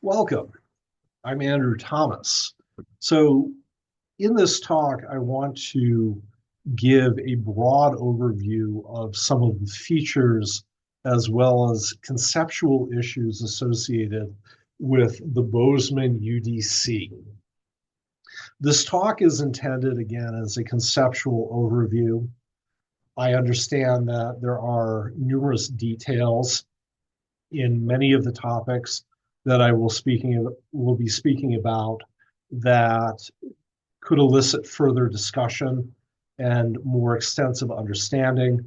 Welcome. I'm Andrew Thomas. So, in this talk, I want to give a broad overview of some of the features as well as conceptual issues associated with the Bozeman UDC. This talk is intended, again, as a conceptual overview. I understand that there are numerous details in many of the topics that I will be speaking about that could elicit further discussion and more extensive understanding.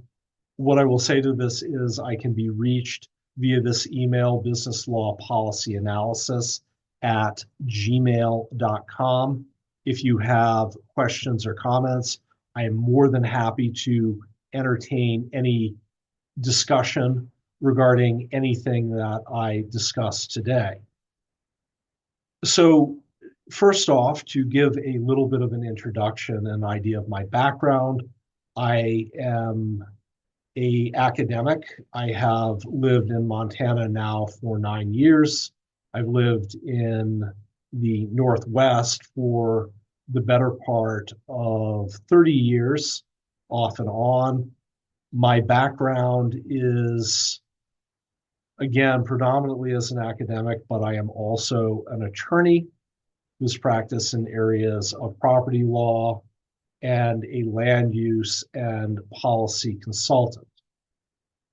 What I will say to this is I can be reached via this email, businesslawpolicyanalysis@gmail.com. If you have questions or comments, I am more than happy to entertain any discussion regarding anything that I discussed today. So first off, to give a little bit of an introduction and idea of my background, I am an academic. I have lived in Montana now for 9 years. I've lived in the Northwest for the better part of 30 years, off and on. My background is, again, predominantly as an academic, but I am also an attorney who's practiced in areas of property law and a land use and policy consultant.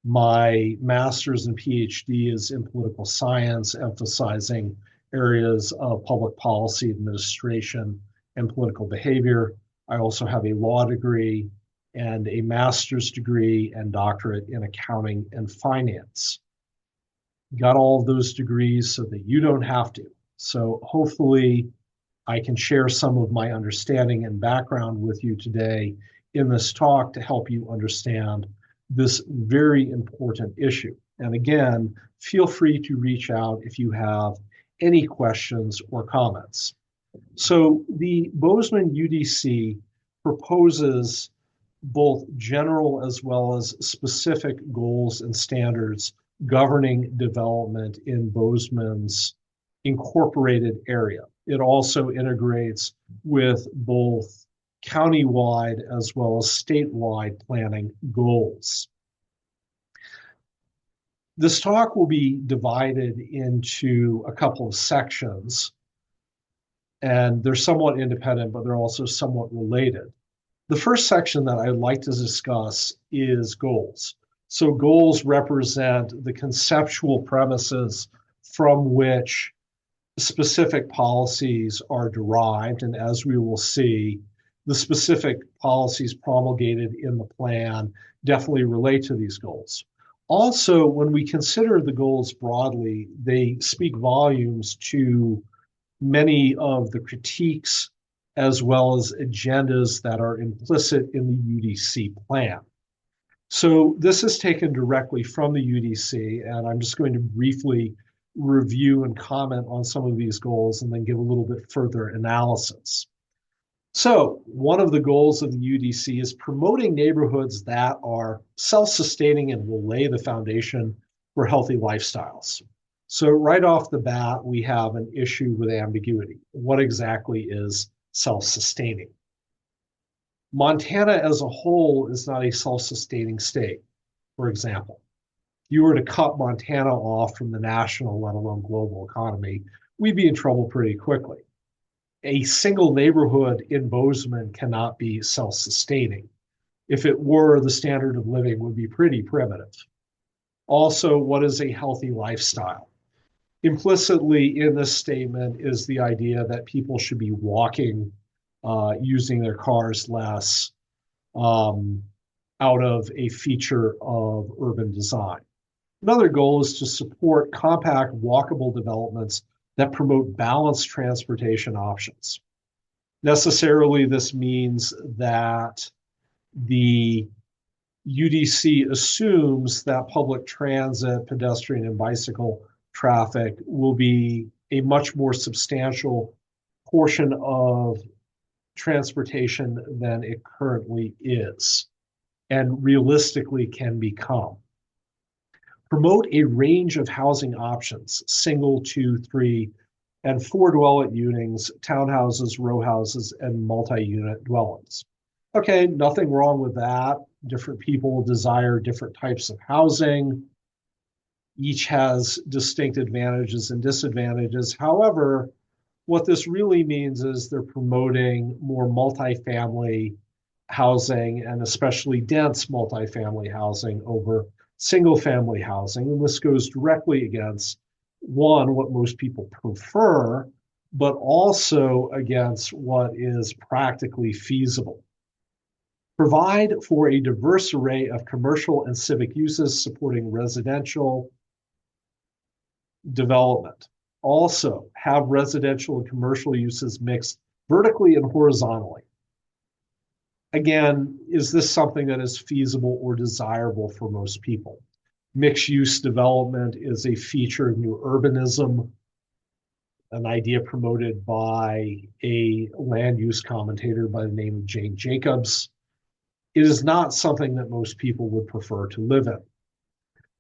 My master's and Ph.D. is in political science, emphasizing areas of public policy administration and political behavior. I also have a law degree and a master's degree and doctorate in accounting and finance. Got all of those degrees so that you don't have to. So hopefully I can share some of my understanding and background with you today in this talk to help you understand this very important issue. And again, feel free to reach out if you have any questions or comments. So the Bozeman UDC proposes both general as well as specific goals and standards governing development in Bozeman's incorporated area. It also integrates with both countywide as well as statewide planning goals. This talk will be divided into a couple of sections, and they're somewhat independent, but they're also somewhat related. The first section that I'd like to discuss is goals. So goals represent the conceptual premises from which specific policies are derived. And as we will see, the specific policies promulgated in the plan definitely relate to these goals. Also, when we consider the goals broadly, they speak volumes to many of the critiques as well as agendas that are implicit in the UDC plan. So this is taken directly from the UDC, and I'm just going to briefly review and comment on some of these goals and then give a little bit further analysis. So one of the goals of the UDC is promoting neighborhoods that are self-sustaining and will lay the foundation for healthy lifestyles. So right off the bat, we have an issue with ambiguity. What exactly is self-sustaining? Montana as a whole is not a self-sustaining state, for example. If you were to cut Montana off from the national, let alone global economy, we'd be in trouble pretty quickly. A single neighborhood in Bozeman cannot be self-sustaining. If it were, the standard of living would be pretty primitive. Also, what is a healthy lifestyle? Implicitly in this statement is the idea that people should be walking, using their cars less, out of a feature of urban design. Another goal is to support compact, walkable developments that promote balanced transportation options. Necessarily, this means that the UDC assumes that public transit, pedestrian, and bicycle traffic will be a much more substantial portion of transportation than it currently is and realistically can become. Promote a range of housing options, single, two, three, and four dwelling units, townhouses, row houses, and multi-unit dwellings. Okay, nothing wrong with that. Different people desire different types of housing. Each has distinct advantages and disadvantages. However, what this really means is they're promoting more multifamily housing, and especially dense multifamily housing over single family housing. And this goes directly against, one, what most people prefer, but also against what is practically feasible. Provide for a diverse array of commercial and civic uses supporting residential development. Also, have residential and commercial uses mixed vertically and horizontally. Again, is this something that is feasible or desirable for most people? Mixed use development is a feature of new urbanism, an idea promoted by a land use commentator by the name of Jane Jacobs. It is not something that most people would prefer to live in.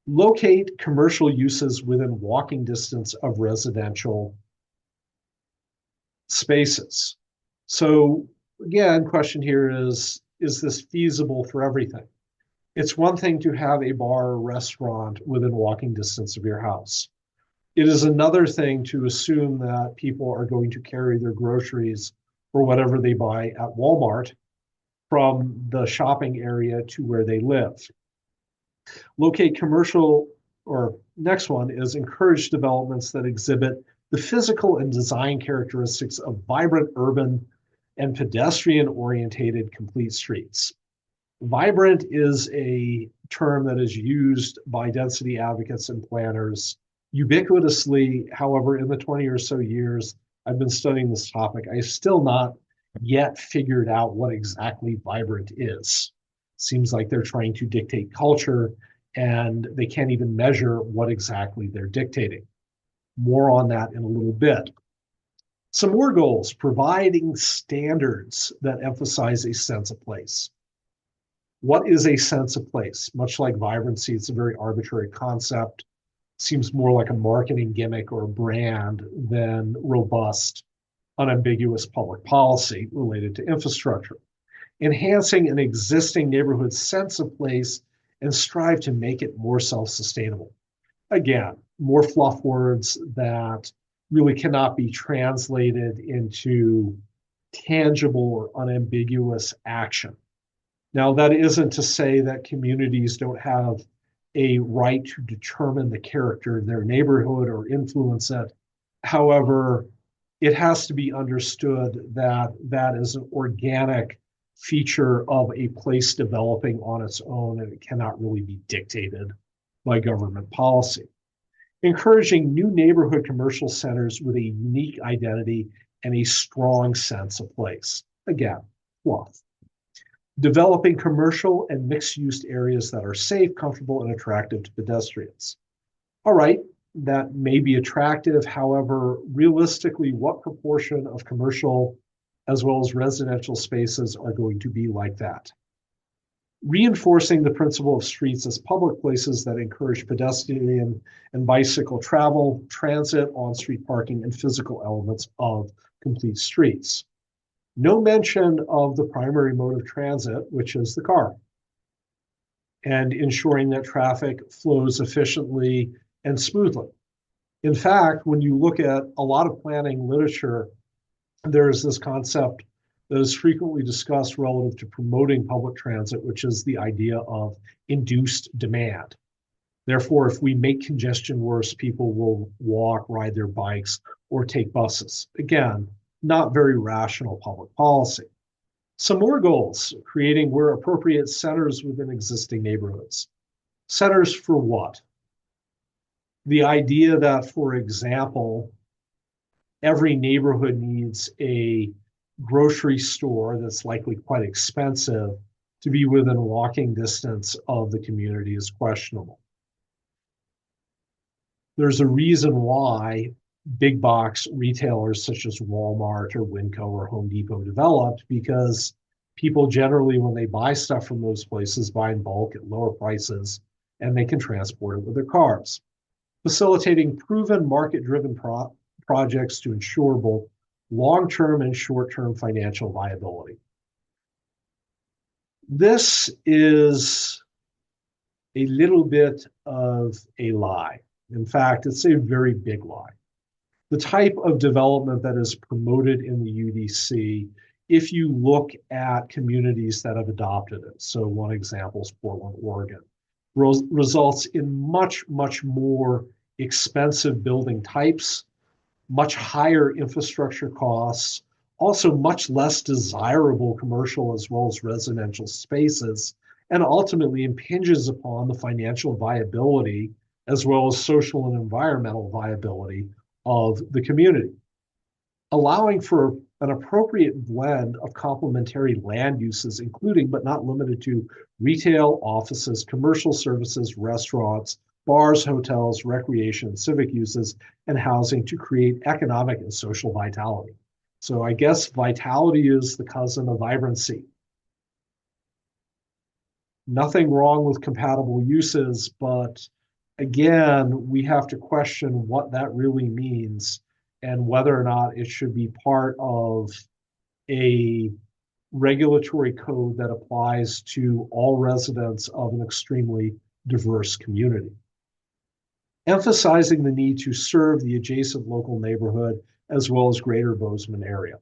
Locate commercial uses within walking distance of residential spaces. So again, question here is this feasible for everything? It's one thing to have a bar or restaurant within walking distance of your house. It is another thing to assume that people are going to carry their groceries or whatever they buy at Walmart from the shopping area to where they live. Locate commercial, or next one is encourage developments that exhibit the physical and design characteristics of vibrant urban and pedestrian-orientated complete streets. Vibrant is a term that is used by density advocates and planners ubiquitously. However, in the 20 or so years I've been studying this topic, I've still not yet figured out what exactly vibrant is. Seems like they're trying to dictate culture and they can't even measure what exactly they're dictating. More on that in a little bit. Some more goals: providing standards that emphasize a sense of place. What is a sense of place? Much like vibrancy, it's a very arbitrary concept. Seems more like a marketing gimmick or a brand than robust, unambiguous public policy related to infrastructure. Enhancing an existing neighborhood's sense of place and strive to make it more self-sustainable. Again, more fluff words that really cannot be translated into tangible or unambiguous action. Now, that isn't to say that communities don't have a right to determine the character of their neighborhood or influence it. However, it has to be understood that that is an organic feature of a place developing on its own, and it cannot really be dictated by government policy. Encouraging new neighborhood commercial centers with a unique identity and a strong sense of place. Again, fluff. Developing commercial and mixed-use areas that are safe, comfortable, and attractive to pedestrians. All right, that may be attractive. However, realistically, what proportion of commercial as well as residential spaces are going to be like that? Reinforcing the principle of streets as public places that encourage pedestrian and bicycle travel, transit, on-street parking, and physical elements of complete streets. No mention of the primary mode of transit, which is the car, and ensuring that traffic flows efficiently and smoothly. In fact, when you look at a lot of planning literature, there is this concept that is frequently discussed relative to promoting public transit, which is the idea of induced demand. Therefore, if we make congestion worse, people will walk, ride their bikes, or take buses. Again, not very rational public policy. Some more goals: creating, where appropriate, centers within existing neighborhoods. Centers for what? The idea that, for example, every neighborhood needs a grocery store that's likely quite expensive to be within walking distance of the community is questionable. There's a reason why big box retailers such as Walmart or Winco or Home Depot developed, because people generally, when they buy stuff from those places, buy in bulk at lower prices and they can transport it with their cars. Facilitating proven market-driven projects to ensure both long-term and short-term financial viability. This is a little bit of a lie. In fact, it's a very big lie. The type of development that is promoted in the UDC, if you look at communities that have adopted it, so one example is Portland, Oregon, results in much, much more expensive building types, much higher infrastructure costs, also much less desirable commercial as well as residential spaces, and ultimately impinges upon the financial viability as well as social and environmental viability of the community. Allowing for an appropriate blend of complementary land uses, including but not limited to retail, offices, commercial services, restaurants, bars, hotels, recreation, civic uses, and housing to create economic and social vitality. So I guess vitality is the cousin of vibrancy. Nothing wrong with compatible uses, but again, we have to question what that really means and whether or not it should be part of a regulatory code that applies to all residents of an extremely diverse community. Emphasizing the need to serve the adjacent local neighborhood as well as greater Bozeman area.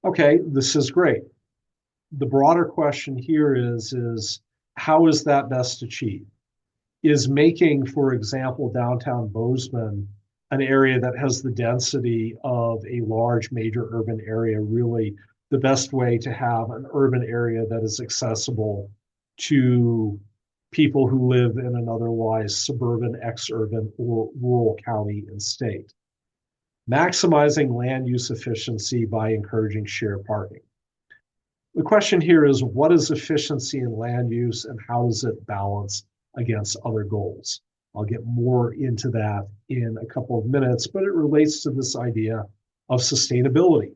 Okay, this is great. The broader question here is how is that best achieved? Is making, for example, downtown Bozeman an area that has the density of a large major urban area really the best way to have an urban area that is accessible to people who live in an otherwise suburban, exurban, or rural county and state? Maximizing land use efficiency by encouraging shared parking. The question here is, what is efficiency in land use and how does it balance against other goals? I'll get more into that in a couple of minutes, but it relates to this idea of sustainability.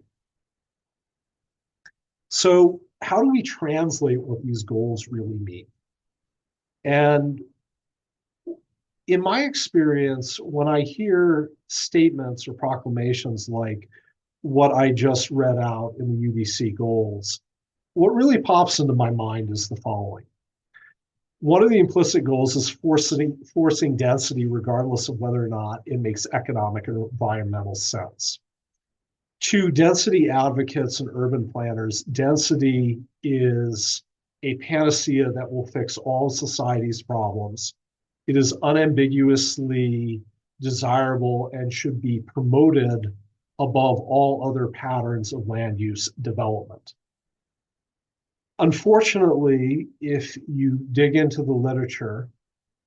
So how do we translate what these goals really mean? And in my experience, when I hear statements or proclamations like what I just read out in the UDC goals, what really pops into my mind is the following. One of the implicit goals is forcing density regardless of whether or not it makes economic or environmental sense. To density advocates and urban planners, density is a panacea that will fix all society's problems. It is unambiguously desirable and should be promoted above all other patterns of land use development. Unfortunately, if you dig into the literature,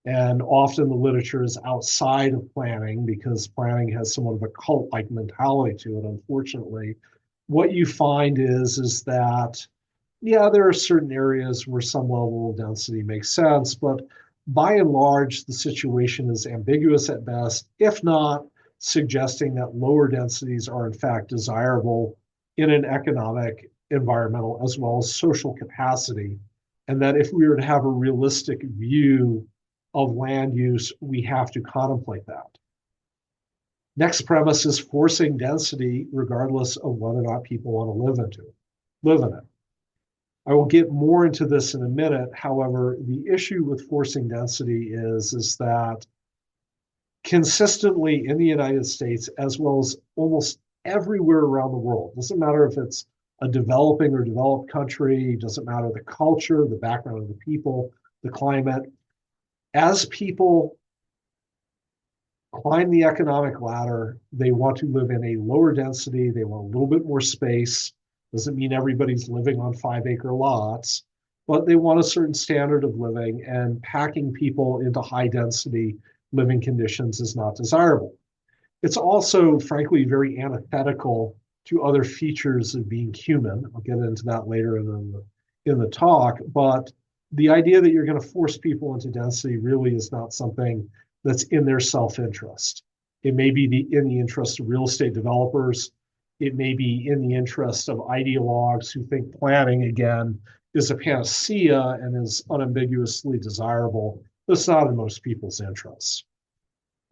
and often the literature is outside of planning because planning has somewhat of a cult-like mentality to it, unfortunately, what you find is that, yeah, there are certain areas where some level of density makes sense, but by and large, the situation is ambiguous at best, if not suggesting that lower densities are in fact desirable in an economic, environmental, as well as social capacity, and that if we were to have a realistic view of land use, we have to contemplate that. Next premise is forcing density regardless of whether or not people want to live in it. I will get more into this in a minute. However, the issue with forcing density is that consistently in the United States, as well as almost everywhere around the world, doesn't matter if it's a developing or developed country, doesn't matter the culture, the background of the people, the climate, as people climb the economic ladder, they want to live in a lower density, they want a little bit more space. Doesn't mean everybody's living on 5-acre lots, but they want a certain standard of living, and packing people into high density living conditions is not desirable. It's also, frankly, very antithetical to other features of being human. I'll get into that later in the talk, but the idea that you're going to force people into density really is not something that's in their self-interest. It may be in the interest of real estate developers. It may be in the interest of ideologues who think planning, again, is a panacea and is unambiguously desirable, but it's not in most people's interests.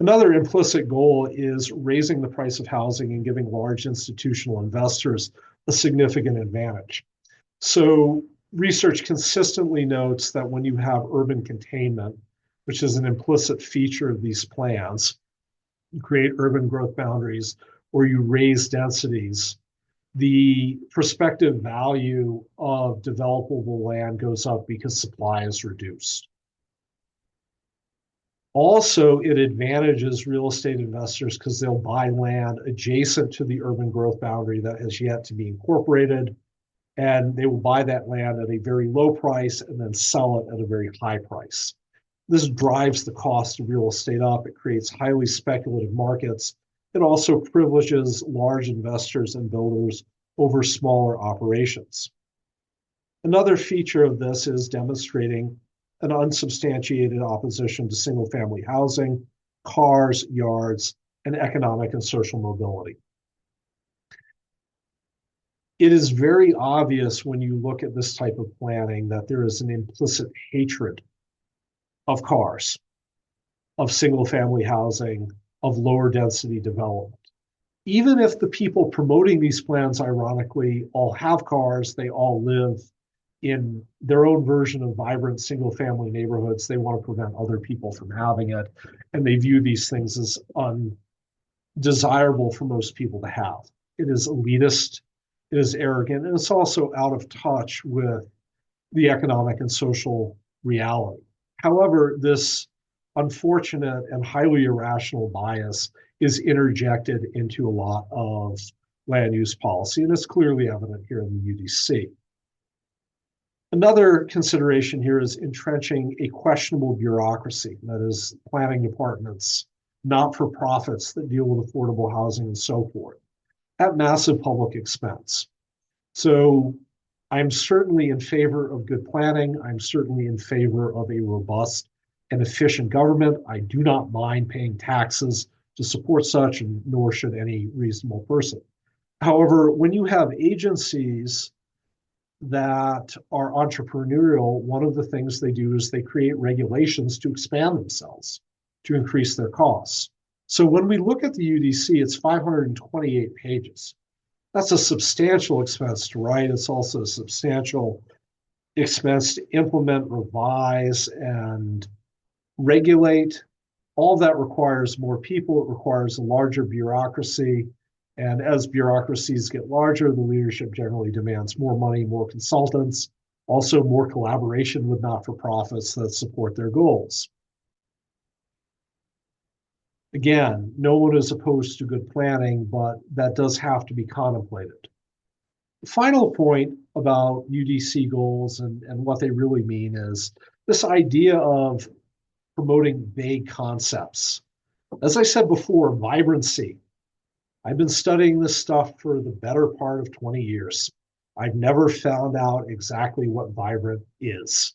Another implicit goal is raising the price of housing and giving large institutional investors a significant advantage. So research consistently notes that when you have urban containment, which is an implicit feature of these plans, you create urban growth boundaries or you raise densities, the prospective value of developable land goes up because supply is reduced. Also, it advantages real estate investors because they'll buy land adjacent to the urban growth boundary that has yet to be incorporated, and they will buy that land at a very low price and then sell it at a very high price. This drives the cost of real estate up. It creates highly speculative markets. It also privileges large investors and builders over smaller operations. Another feature of this is demonstrating an unsubstantiated opposition to single-family housing, cars, yards, and economic and social mobility. It is very obvious when you look at this type of planning that there is an implicit hatred of cars, of single-family housing, of lower density development. Even if the people promoting these plans, ironically, all have cars, they all live in their own version of vibrant single-family neighborhoods, they want to prevent other people from having it, and they view these things as undesirable for most people to have. It is elitist, it is arrogant, and it's also out of touch with the economic and social reality. However, this unfortunate and highly irrational bias is interjected into a lot of land use policy, and it's clearly evident here in the UDC. Another consideration here is entrenching a questionable bureaucracy, that is, planning departments, not-for-profits that deal with affordable housing and so forth, at massive public expense. So I'm certainly in favor of good planning. I'm certainly in favor of a robust and efficient government. I do not mind paying taxes to support such, and nor should any reasonable person. However, when you have agencies that are entrepreneurial, one of the things they do is they create regulations to expand themselves, to increase their costs. So when we look at the UDC, it's 528 pages. That's a substantial expense to write. It's also a substantial expense to implement, revise, and regulate. All that requires more people. It requires a larger bureaucracy. And as bureaucracies get larger, the leadership generally demands more money, more consultants, also more collaboration with not-for-profits that support their goals. Again, no one is opposed to good planning, but that does have to be contemplated. The final point about UDC goals and what they really mean is this idea of promoting vague concepts. As I said before, vibrancy. I've been studying this stuff for the better part of 20 years. I've never found out exactly what vibrant is.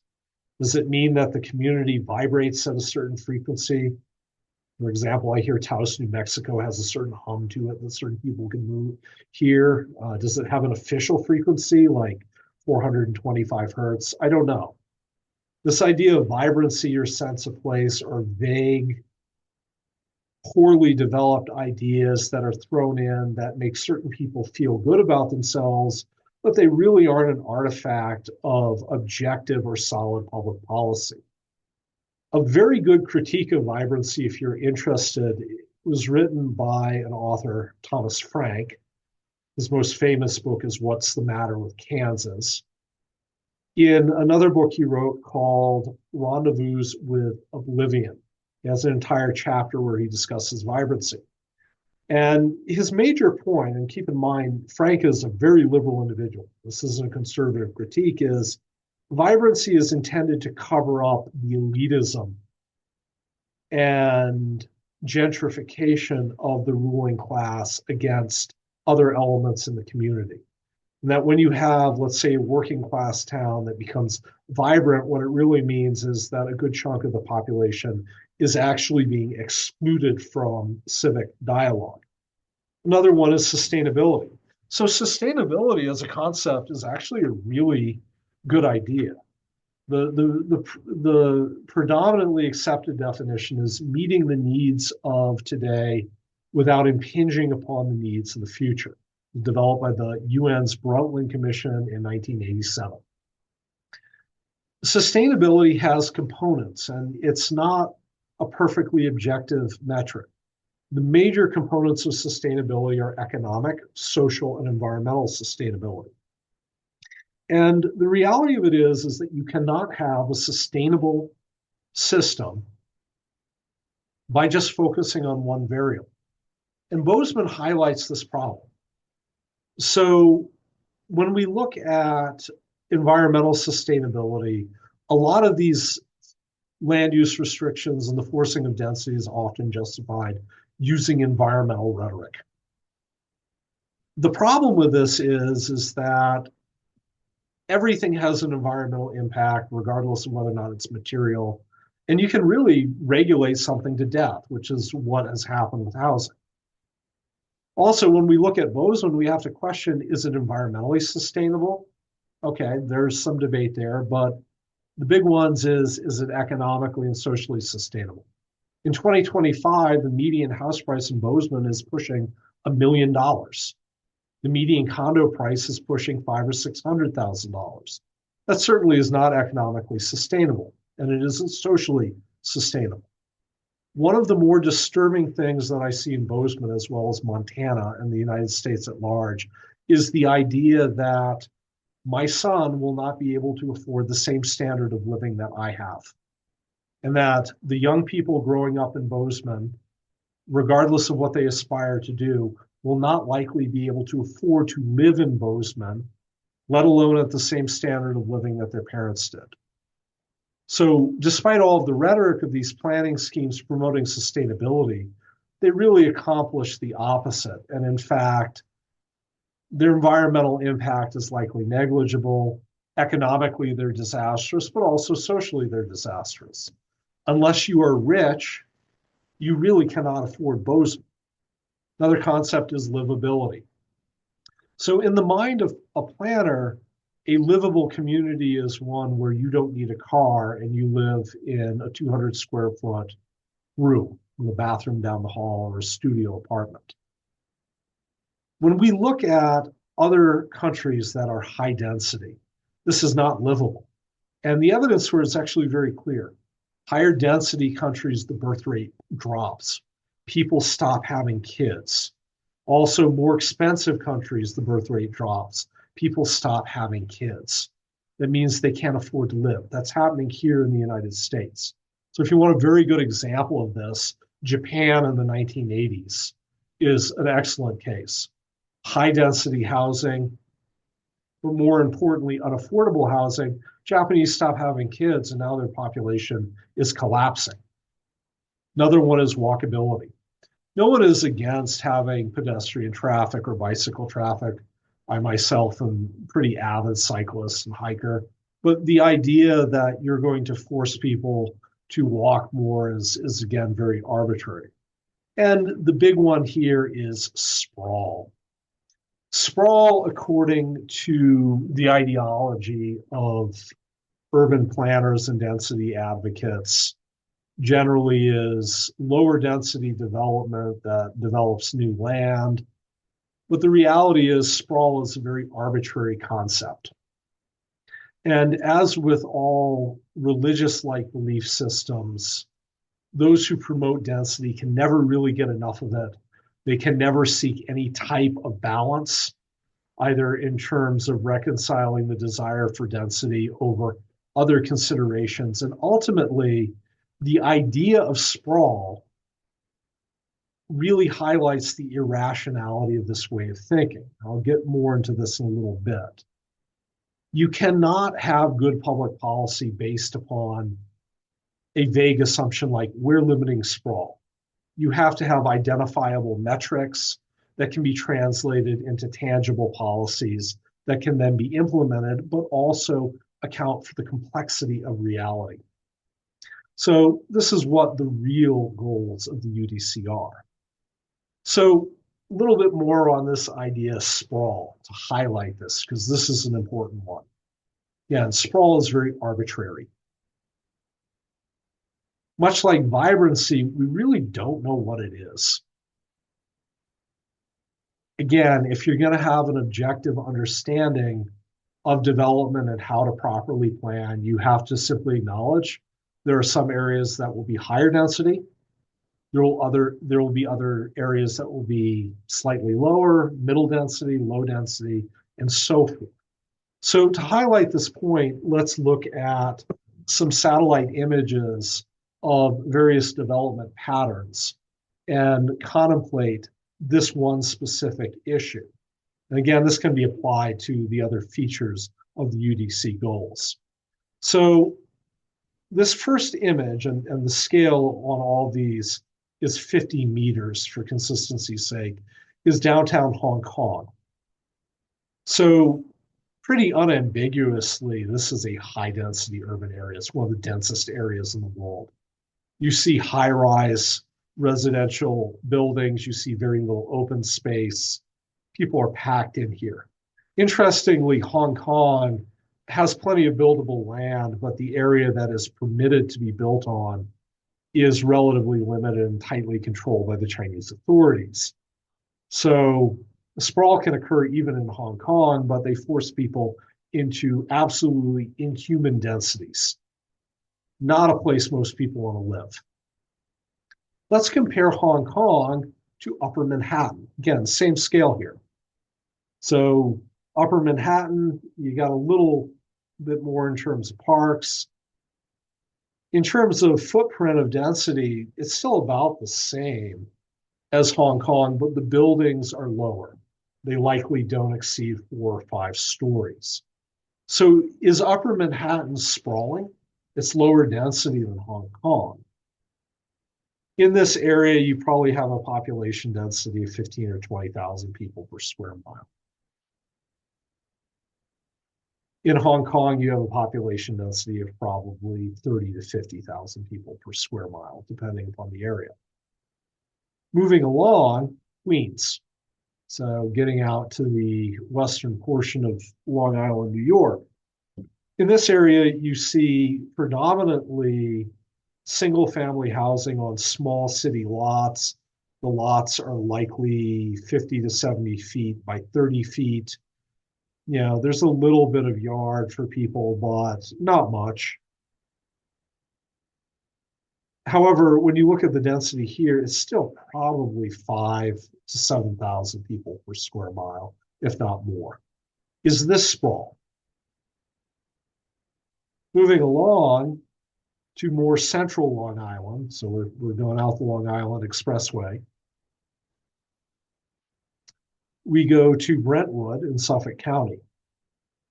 Does it mean that the community vibrates at a certain frequency? For example, I hear Taos, New Mexico has a certain hum to it that certain people can move here. Does it have an official frequency like 425 hertz? I don't know. This idea of vibrancy or sense of place are vague, poorly developed ideas that are thrown in that make certain people feel good about themselves, but they really aren't an artifact of objective or solid public policy. A very good critique of vibrancy, if you're interested, was written by an author, Thomas Frank. His most famous book is What's the Matter with Kansas? In another book he wrote called Rendezvous with Oblivion, he has an entire chapter where he discusses vibrancy. And his major point, and keep in mind, Frank is a very liberal individual. This isn't a conservative critique, is vibrancy is intended to cover up the elitism and gentrification of the ruling class against other elements in the community. And that when you have, let's say, a working class town that becomes vibrant, what it really means is that a good chunk of the population is actually being excluded from civic dialogue. Another one is sustainability. So sustainability as a concept is actually a really good idea. The predominantly accepted definition is meeting the needs of today without impinging upon the needs of the future, developed by the UN's Brundtland Commission in 1987. Sustainability has components, and it's not a perfectly objective metric. The major components of sustainability are economic, social, and environmental sustainability. And the reality of it is that you cannot have a sustainable system by just focusing on one variable. And Bozeman highlights this problem. So when we look at environmental sustainability, a lot of these land use restrictions and the forcing of density is often justified using environmental rhetoric. The problem with this is that everything has an environmental impact, regardless of whether or not it's material. And you can really regulate something to death, which is what has happened with housing. Also, when we look at Bozeman, we have to question, is it environmentally sustainable? Okay, there's some debate there, but the big ones is it economically and socially sustainable? In 2025, the median house price in Bozeman is pushing $1 million. The median condo price is pushing $500,000 or $600,000. That certainly is not economically sustainable, and it isn't socially sustainable. One of the more disturbing things that I see in Bozeman, as well as Montana and the United States at large, is the idea that my son will not be able to afford the same standard of living that I have. And that the young people growing up in Bozeman, regardless of what they aspire to do, will not likely be able to afford to live in Bozeman, let alone at the same standard of living that their parents did. So despite all of the rhetoric of these planning schemes promoting sustainability, they really accomplish the opposite. And in fact, their environmental impact is likely negligible. Economically, they're disastrous, but also socially, they're disastrous. Unless you are rich, you really cannot afford Bozeman. Another concept is livability. So in the mind of a planner, a livable community is one where you don't need a car and you live in a 200 square foot room with a bathroom down the hall or a studio apartment. When we look at other countries that are high density, this is not livable. And the evidence for it is actually very clear. Higher density countries, the birth rate drops. People stop having kids. Also, more expensive countries, the birth rate drops. People stop having kids. That means they can't afford to live. That's happening here in the United States. So if you want a very good example of this, Japan in the 1980s is an excellent case. High density housing, but more importantly, unaffordable housing. Japanese stop having kids and now their population is collapsing. Another one is walkability. No one is against having pedestrian traffic or bicycle traffic. I myself am a pretty avid cyclist and hiker, but the idea that you're going to force people to walk more is again, very arbitrary. And the big one here is sprawl. Sprawl, according to the ideology of urban planners and density advocates, generally is lower density development that develops new land. But the reality is sprawl is a very arbitrary concept. And as with all religious-like belief systems, those who promote density can never really get enough of it. They can never seek any type of balance, either in terms of reconciling the desire for density over other considerations. And ultimately, the idea of sprawl really highlights the irrationality of this way of thinking. I'll get more into this in a little bit. You cannot have good public policy based upon a vague assumption like we're limiting sprawl. You have to have identifiable metrics that can be translated into tangible policies that can then be implemented, but also account for the complexity of reality. So this is what the real goals of the UDC are. So a little bit more on this idea of sprawl to highlight this, because this is an important one. Yeah, and sprawl is very arbitrary. Much like vibrancy, we really don't know what it is. Again, if you're going to have an objective understanding of development and how to properly plan, you have to simply acknowledge there are some areas that will be higher density. There will be other areas that will be slightly lower, middle density, low density, and so forth. So to highlight this point, let's look at some satellite images of various development patterns and contemplate this one specific issue. And again, this can be applied to the other features of the UDC goals. So this first image and the scale on all these is 50 meters for consistency's sake, is downtown Hong Kong. So pretty unambiguously, this is a high density urban area. It's one of the densest areas in the world. You see high rise residential buildings, you see very little open space. People are packed in here. Interestingly, Hong Kong has plenty of buildable land, but the area that is permitted to be built on is relatively limited and tightly controlled by the Chinese authorities. So sprawl can occur even in Hong Kong, but they force people into absolutely inhuman densities. Not a place most people want to live. Let's compare Hong Kong to Upper Manhattan. Again, same scale here. So Upper Manhattan, you got a little bit more in terms of parks. In terms of footprint of density, it's still about the same as Hong Kong, but the buildings are lower. They likely don't exceed 4 or 5 stories. So is Upper Manhattan sprawling? It's lower density than Hong Kong. In this area, you probably have a population density of 15 or 20,000 people per square mile. In Hong Kong, you have a population density of probably 30 to 50,000 people per square mile, depending upon the area. Moving along, Queens. So getting out to the western portion of Long Island, New York. In this area, you see predominantly single family housing on small city lots. The lots are likely 50 to 70 feet by 30 feet. You know, there's a little bit of yard for people, but not much. However, when you look at the density here, it's still probably 5 to 7,000 people per square mile, if not more. Is this sprawl? Moving along to more central Long Island, so we're going out the Long Island Expressway. We go to Brentwood in Suffolk County.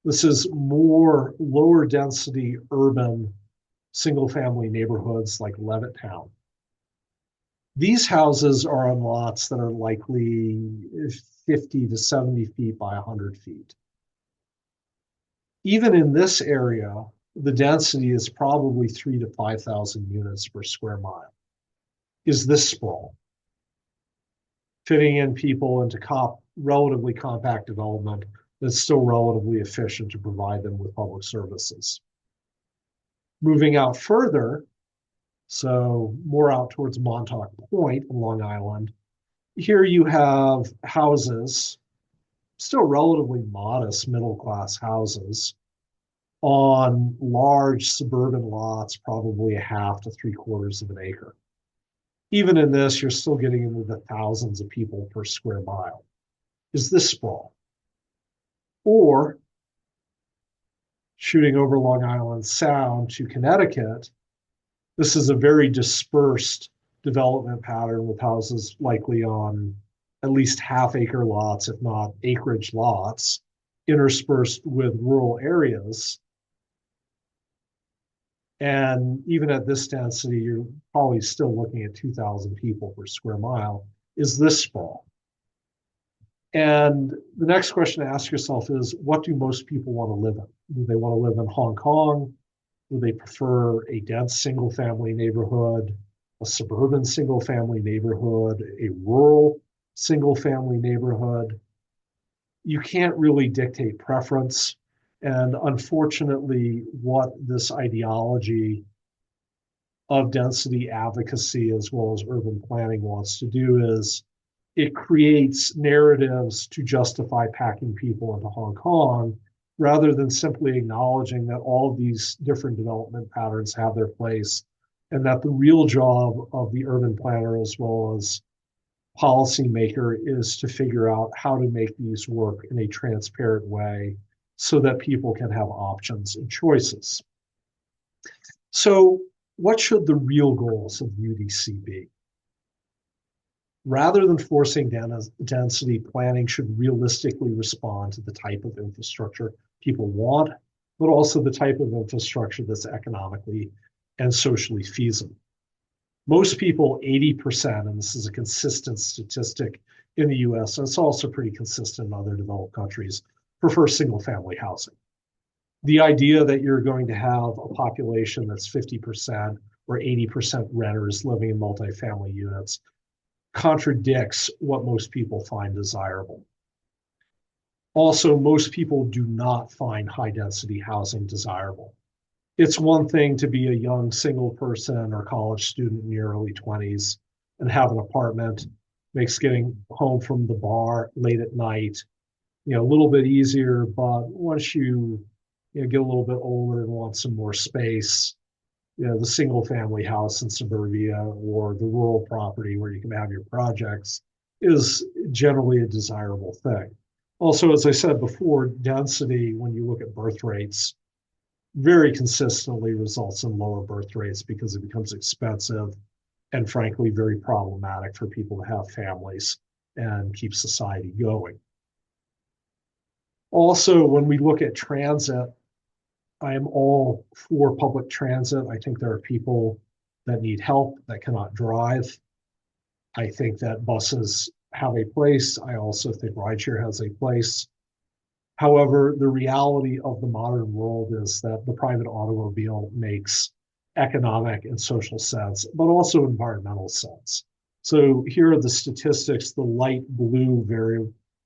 This is more lower density urban single family neighborhoods like Levittown. These houses are on lots that are likely 50 to 70 feet by 100 feet. Even in this area, the density is probably 3 to 5,000 units per square mile. Is this sprawl? Fitting in people into relatively compact development that's still relatively efficient to provide them with public services. Moving out further, so more out towards Montauk Point in Long Island, here you have houses, still relatively modest middle-class houses, on large suburban lots, probably a half to 3/4 of an acre. Even in this, you're still getting into the thousands of people per square mile. Is this sprawl? Or shooting over Long Island Sound to Connecticut, this is a very dispersed development pattern with houses likely on at least half-acre lots, if not acreage lots, interspersed with rural areas. And even at this density, you're probably still looking at 2,000 people per square mile. Is this sprawl? And the next question to ask yourself is, what do most people want to live in? Do they want to live in Hong Kong? Would they prefer a dense single family neighborhood, a suburban single family neighborhood, a rural single family neighborhood? You can't really dictate preference. And unfortunately, what this ideology of density advocacy as well as urban planning wants to do is it creates narratives to justify packing people into Hong Kong rather than simply acknowledging that all of these different development patterns have their place and that the real job of the urban planner as well as policymaker is to figure out how to make these work in a transparent way so that people can have options and choices. So what should the real goals of UDC be? Rather than forcing density, planning should realistically respond to the type of infrastructure people want, but also the type of infrastructure that's economically and socially feasible. Most people, 80%, and this is a consistent statistic in the US, and it's also pretty consistent in other developed countries, prefer single-family housing. The idea that you're going to have a population that's 50% or 80% renters living in multifamily units contradicts what most people find desirable. Also, most people do not find high-density housing desirable. It's one thing to be a young single person or college student in your early 20s and have an apartment, makes getting home from the bar late at night, a little bit easier, but once you get a little bit older and want some more space, the single family house in suburbia or the rural property where you can have your projects is generally a desirable thing. Also, as I said before, density, when you look at birth rates, very consistently results in lower birth rates because it becomes expensive and frankly very problematic for people to have families and keep society going. Also, when we look at transit, I am all for public transit. I think there are people that need help that cannot drive. I think that buses have a place. I also think rideshare has a place. However, the reality of the modern world is that the private automobile makes economic and social sense, but also environmental sense. So here are the statistics. The light blue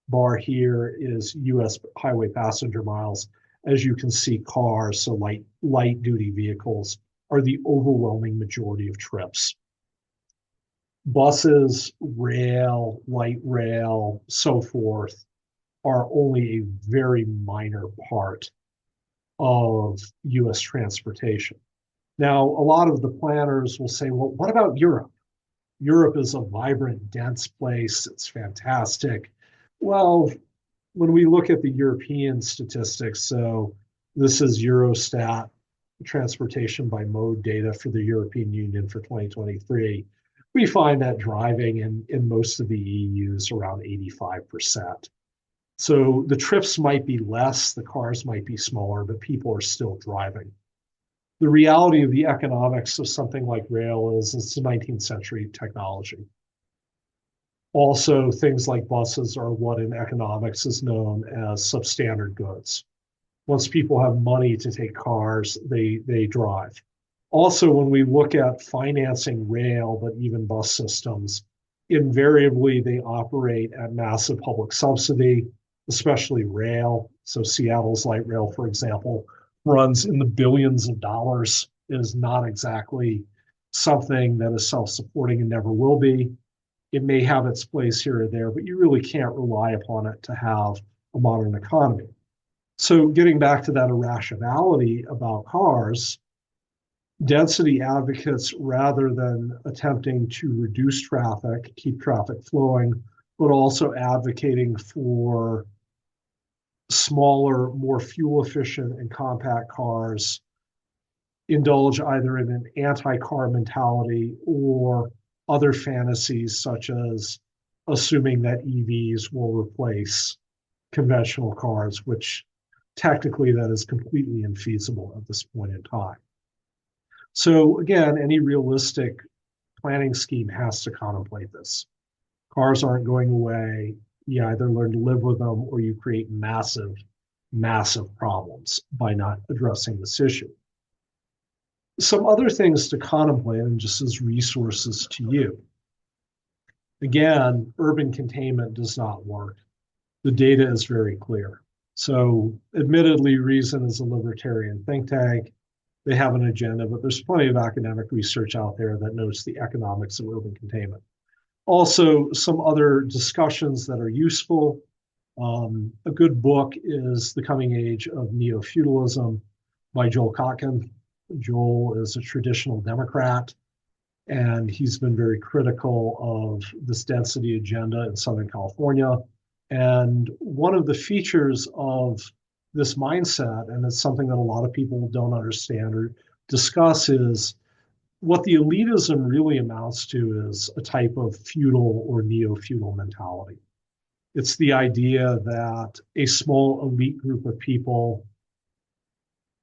bar here is US highway passenger miles. As you can see, cars, so light duty vehicles, are the overwhelming majority of trips. Buses, rail, light rail, so forth, are only a very minor part of US transportation. Now, a lot of the planners will say, well, what about Europe? Europe is a vibrant, dense place. It's fantastic. Well, when we look at the European statistics, so this is Eurostat transportation by mode data for the European Union for 2023, we find that driving in most of the EU is around 85%. So the trips might be less, the cars might be smaller, but people are still driving. The reality of the economics of something like rail is it's a 19th century technology. Also, things like buses are what in economics is known as substandard goods. Once people have money to take cars, they drive. Also, when we look at financing rail, but even bus systems, invariably they operate at massive public subsidy, especially rail. So Seattle's light rail, for example, runs in the billions of dollars. It is not exactly something that is self-supporting and never will be. It may have its place here or there, but you really can't rely upon it to have a modern economy. So getting back to that irrationality about cars, density advocates, rather than attempting to reduce traffic, keep traffic flowing, but also advocating for smaller, more fuel efficient and compact cars, indulge either in an anti-car mentality or other fantasies such as assuming that EVs will replace conventional cars, which technically that is completely infeasible at this point in time. So again, any realistic planning scheme has to contemplate this. Cars aren't going away. You either learn to live with them or you create massive, massive problems by not addressing this issue. Some other things to contemplate, and just as resources to you. Again, urban containment does not work. The data is very clear. So admittedly, Reason is a libertarian think tank. They have an agenda, but there's plenty of academic research out there that notes the economics of urban containment. Also, some other discussions that are useful. A good book is The Coming Age of Neo-Feudalism by Joel Kotkin. Joel is a traditional Democrat, and he's been very critical of this density agenda in Southern California. And one of the features of this mindset, and it's something that a lot of people don't understand or discuss, is what the elitism really amounts to is a type of feudal or neo-feudal mentality. It's the idea that a small elite group of people,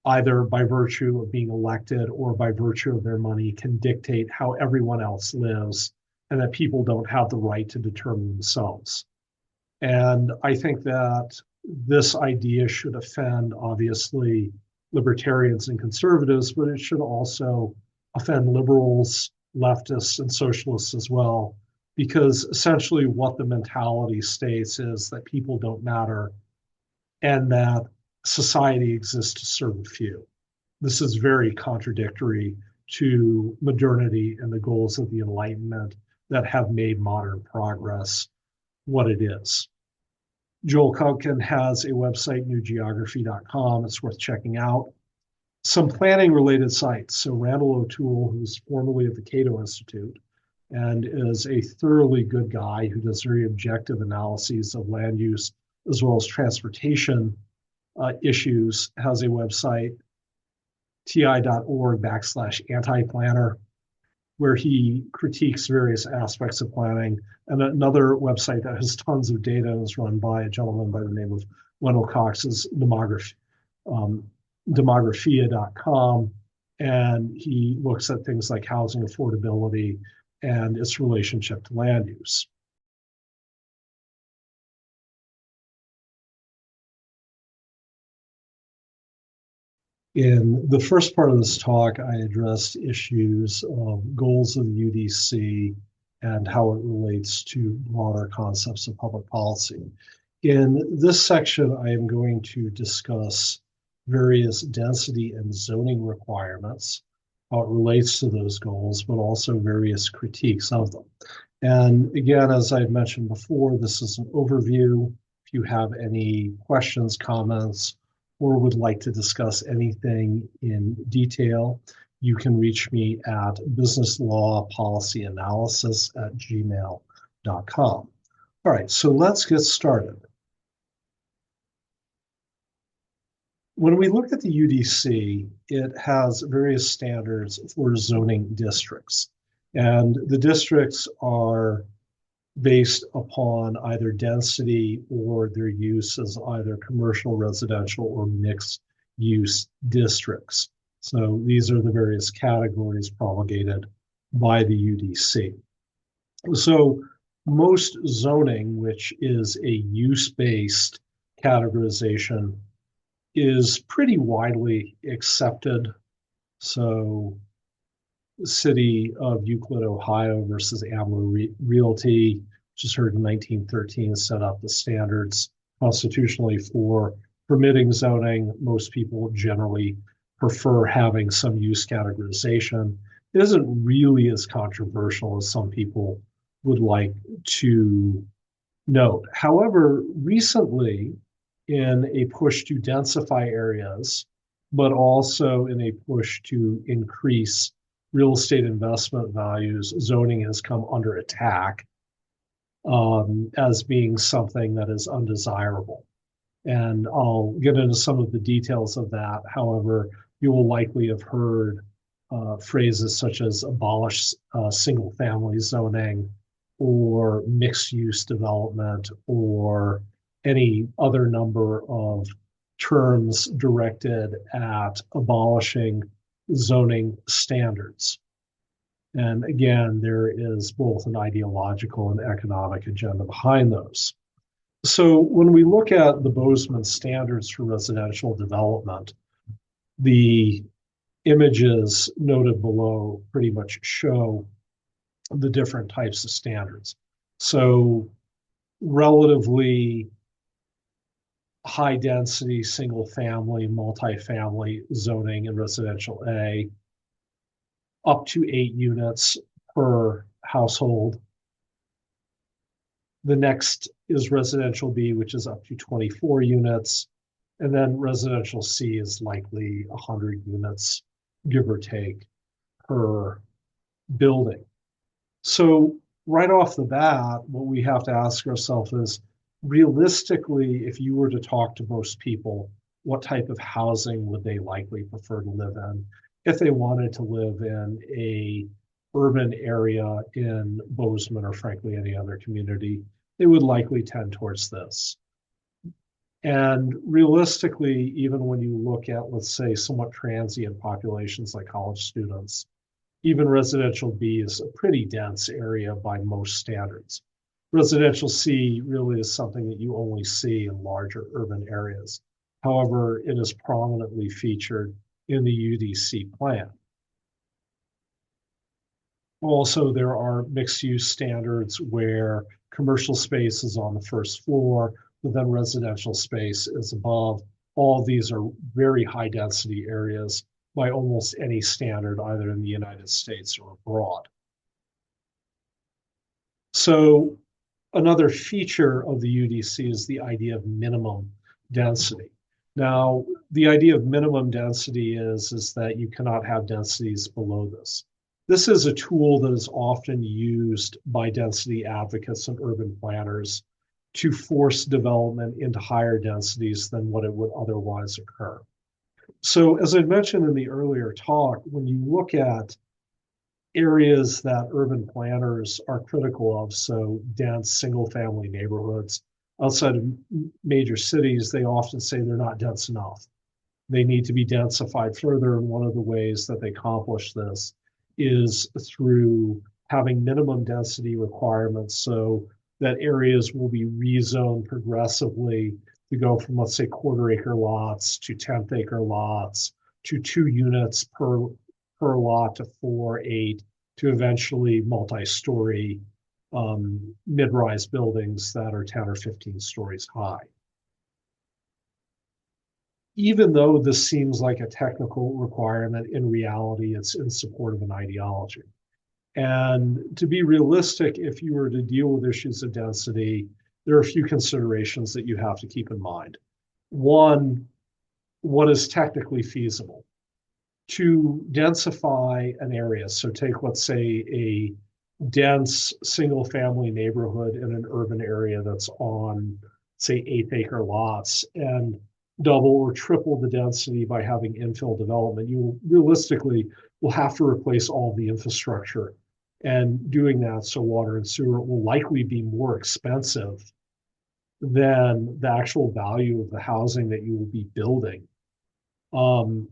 either by virtue of being elected or by virtue of their money, can dictate how everyone else lives, and that people don't have the right to determine themselves. And I think that this idea should offend, obviously, libertarians and conservatives, but it should also offend liberals, leftists, and socialists as well, because essentially what the mentality states is that people don't matter and that society exists to serve a few. This is very contradictory to modernity and the goals of the Enlightenment that have made modern progress what it is. Joel Kotkin has a website, newgeography.com. It's worth checking out. Some planning related sites. So Randall O'Toole, who's formerly at the Cato Institute and is a thoroughly good guy who does very objective analyses of land use as well as transportation issues, has a website, ti.org/anti-planner, where he critiques various aspects of planning, and another website that has tons of data and is run by a gentleman by the name of Wendell Cox is demographia.com, and he looks at things like housing affordability and its relationship to land use. In the first part of this talk, I addressed issues of goals of the UDC and how it relates to broader concepts of public policy. In this section, I am going to discuss various density and zoning requirements, how it relates to those goals, but also various critiques of them. And again, as I've mentioned before, this is an overview. If you have any questions, comments, or would like to discuss anything in detail, you can reach me at businesslawpolicyanalysis@gmail.com. All right, so let's get started. When we look at the UDC, it has various standards for zoning districts. And the districts are based upon either density or their use as either commercial, residential, or mixed use districts. So these are the various categories promulgated by the UDC. So most zoning, which is a use-based categorization, is pretty widely accepted. So the city of Euclid, Ohio versus AMLO Realty, which was heard in 1913, set up the standards constitutionally for permitting zoning. Most people generally prefer having some use categorization. It isn't really as controversial as some people would like to note. However, recently, in a push to densify areas, but also in a push to increase real estate investment values, zoning has come under attack as being something that is undesirable. And I'll get into some of the details of that. However, you will likely have heard phrases such as abolish single family zoning or mixed use development or any other number of terms directed at abolishing zoning standards. And again, there is both an ideological and economic agenda behind those. So when we look at the Bozeman standards for residential development, the images noted below pretty much show the different types of standards. So relatively high density, single family, multifamily zoning in residential A, up to 8 units per household. The next is residential B, which is up to 24 units. And then residential C is likely 100 units, give or take, per building. So right off the bat, what we have to ask ourselves is, realistically, if you were to talk to most people, what type of housing would they likely prefer to live in if they wanted to live in a urban area in Bozeman or frankly any other community? They would likely tend towards this. And realistically, even when you look at, let's say, somewhat transient populations like college students, even residential B is a pretty dense area by most standards. Residential C really is something that you only see in larger urban areas. However, it is prominently featured in the UDC plan. Also, there are mixed use standards where commercial space is on the first floor, but then residential space is above. All of these are very high density areas by almost any standard, either in the United States or abroad. So another feature of the UDC is the idea of minimum density. Now, the idea of minimum density is that you cannot have densities below this. This is a tool that is often used by density advocates and urban planners to force development into higher densities than what it would otherwise occur. So as I mentioned in the earlier talk, when you look at areas that urban planners are critical of, so dense single family neighborhoods outside of major cities, they often say they're not dense enough. They need to be densified further. And one of the ways that they accomplish this is through having minimum density requirements so that areas will be rezoned progressively to go from, let's say, quarter acre lots to 10th acre lots to 2 units per lot to 4, 8, to eventually multi-story mid-rise buildings that are 10 or 15 stories high. Even though this seems like a technical requirement, in reality, it's in support of an ideology. And to be realistic, if you were to deal with issues of density, there are a few considerations that you have to keep in mind. One, what is technically feasible? To densify an area, so take, let's say, a dense single family neighborhood in an urban area that's on, say, 8th acre lots, and double or triple the density by having infill development, you realistically will have to replace all the infrastructure. And doing that, so water and sewer, will likely be more expensive than the actual value of the housing that you will be building.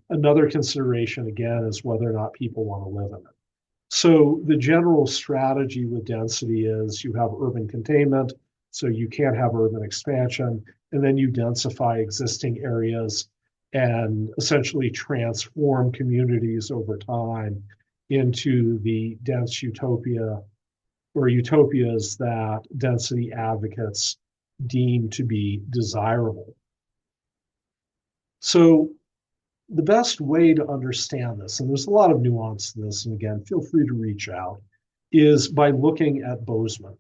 Another consideration, again, is whether or not people want to live in it. So the general strategy with density is you have urban containment, so you can't have urban expansion, and then you densify existing areas and essentially transform communities over time into the dense utopia or utopias that density advocates deem to be desirable. So the best way to understand this, and there's a lot of nuance to this, and again, feel free to reach out, is by looking at Bozeman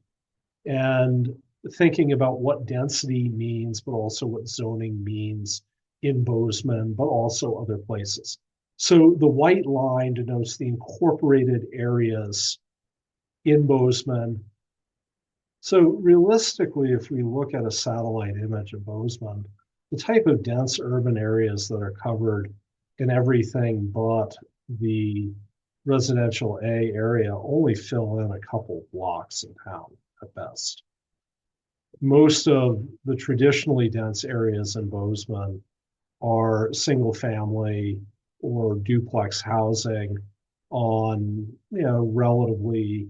and thinking about what density means, but also what zoning means in Bozeman, but also other places. So the white line denotes the incorporated areas in Bozeman. So realistically, if we look at a satellite image of Bozeman, the type of dense urban areas that are covered in everything but the residential A area only fill in a couple blocks in town at best. Most of the traditionally dense areas in Bozeman are single family or duplex housing on, relatively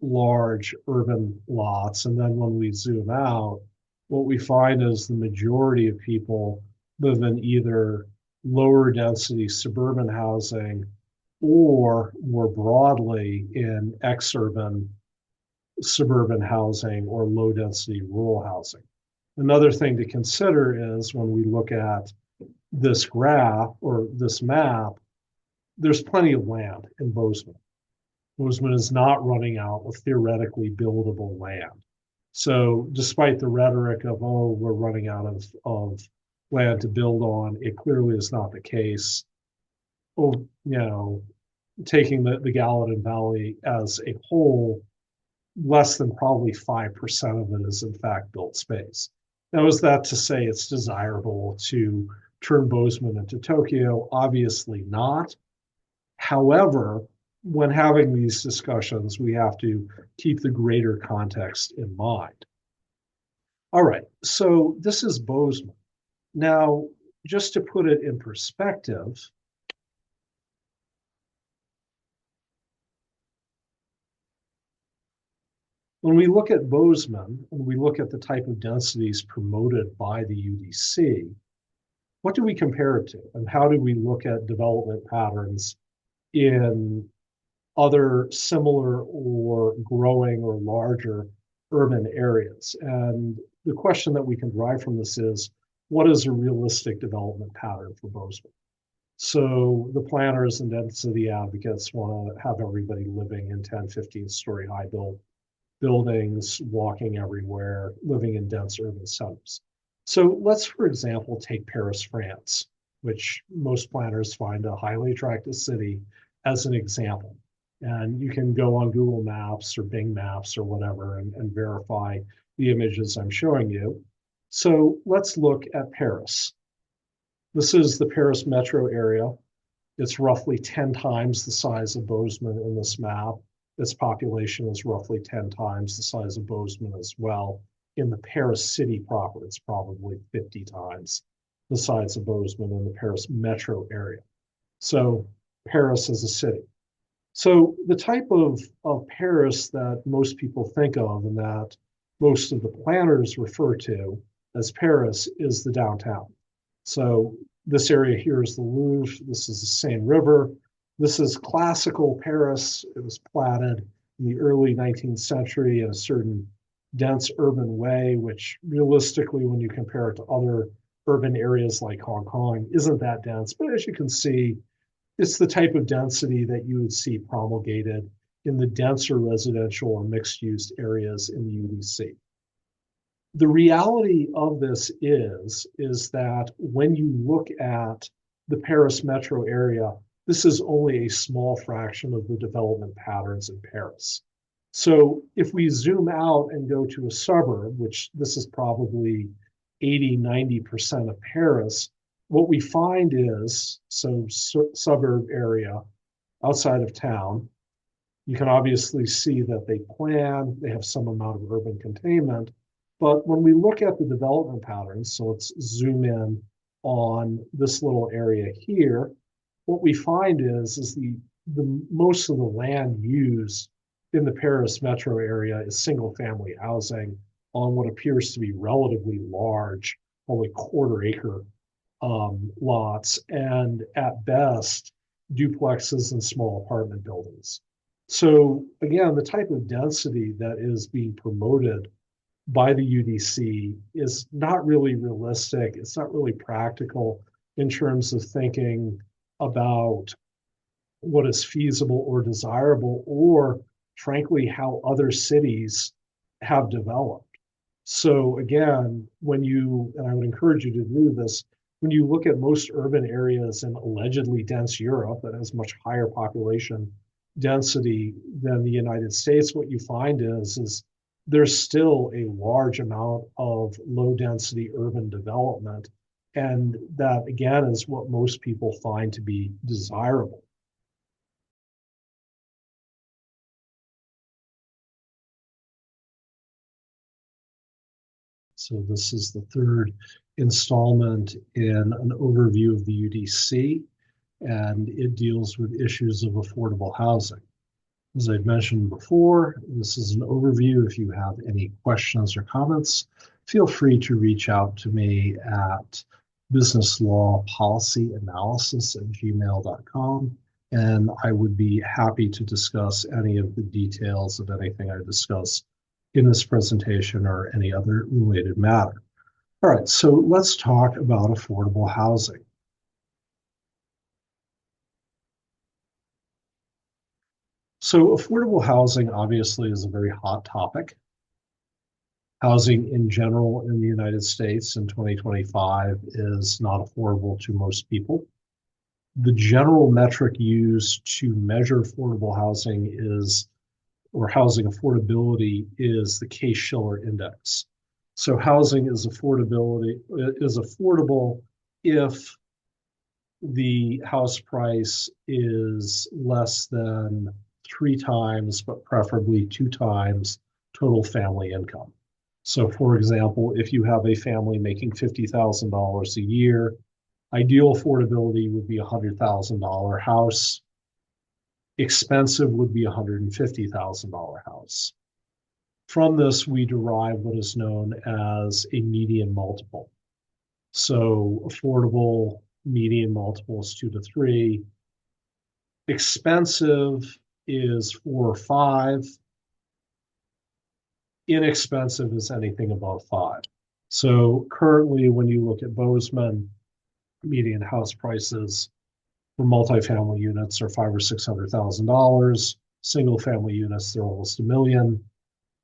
large urban lots. And then when we zoom out, what we find is the majority of people live in either lower density suburban housing or more broadly in exurban suburban housing or low density rural housing. Another thing to consider is when we look at this graph or this map, there's plenty of land in Bozeman. Bozeman is not running out of theoretically buildable land. So despite the rhetoric of, oh, we're running out of land to build on, it clearly is not the case. Oh, taking the Gallatin Valley as a whole, less than probably 5% of it is in fact built space. Now, is that to say it's desirable to turn Bozeman into Tokyo? Obviously not. However, when having these discussions, we have to keep the greater context in mind. All right, so this is Bozeman. Now, just to put it in perspective, when we look at Bozeman and we look at the type of densities promoted by the UDC, what do we compare it to? And how do we look at development patterns in other similar or growing or larger urban areas? And the question that we can derive from this is, what is a realistic development pattern for Bozeman? So the planners and density advocates want to have everybody living in 10, 15-story high buildings, walking everywhere, living in dense urban centers. So let's, for example, take Paris, France, which most planners find a highly attractive city, as an example. And you can go on Google Maps or Bing Maps or whatever and verify the images I'm showing you. So let's look at Paris. This is the Paris metro area. It's roughly 10 times the size of Bozeman in this map. Its population is roughly 10 times the size of Bozeman as well. In the Paris city proper, it's probably 50 times the size of Bozeman in the Paris metro area. So Paris as a city. So the type of Paris that most people think of and that most of the planners refer to as Paris is the downtown. So this area here is the Louvre. This is the Seine River. This is classical Paris. It was platted in the early 19th century in a certain dense urban way, which realistically, when you compare it to other urban areas like Hong Kong, isn't that dense. But as you can see, it's the type of density that you would see promulgated in the denser residential or mixed-use areas in the UDC. The reality of this is that when you look at the Paris metro area, this is only a small fraction of the development patterns in Paris. So if we zoom out and go to a suburb, which this is probably 80, 90% of Paris, what we find is, so suburb area outside of town, you can obviously see that they have some amount of urban containment. But when we look at the development patterns, so let's zoom in on this little area here, what we find is the most of the land used in the Paris metro area is single family housing on what appears to be relatively large, only quarter acre lots, and at best, duplexes and small apartment buildings. So again, the type of density that is being promoted by the UDC is not really realistic. It's not really practical in terms of thinking about what is feasible or desirable, or frankly, how other cities have developed. So again, and I would encourage you to do this, when you look at most urban areas in allegedly dense Europe that has much higher population density than the United States, what you find is there's still a large amount of low density urban development. And that, again, is what most people find to be desirable. So this is the third installment in an overview of the UDC, and it deals with issues of affordable housing. As I've mentioned before, this is an overview. If you have any questions or comments, feel free to reach out to me at businesslawpolicyanalysis@gmail.com, and I would be happy to discuss any of the details of anything I discuss in this presentation or any other related matter. All right, so let's talk about affordable housing. So affordable housing obviously is a very hot topic. Housing in general in the United States in 2025 is not affordable to most people. The general metric used to measure affordable housing is, or housing affordability is the Case-Shiller index. So housing is affordable if the house price is less than 3 times, but preferably 2 times total family income. So, for example, if you have a family making $50,000 a year, ideal affordability would be a $100,000 house. Expensive would be a $150,000 house. From this, we derive what is known as a median multiple. So affordable median multiple is 2 to 3. Expensive is 4 or 5. Inexpensive is anything above 5. So currently, when you look at Bozeman, median house prices for multifamily units are $500,000 or $600,000. Single family units, they're almost $1 million.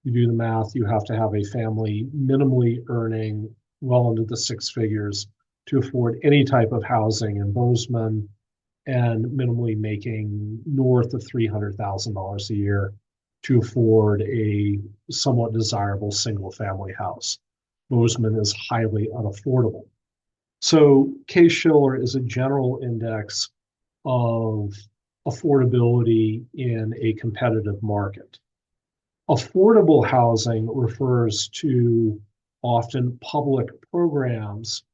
You do the math, you have to have a family minimally earning well into the 6 figures to afford any type of housing in Bozeman, and minimally making north of $300,000 a year to afford a somewhat desirable single family house. Bozeman is highly unaffordable. So Case-Shiller is a general index of affordability in a competitive market. Affordable housing refers to often public programs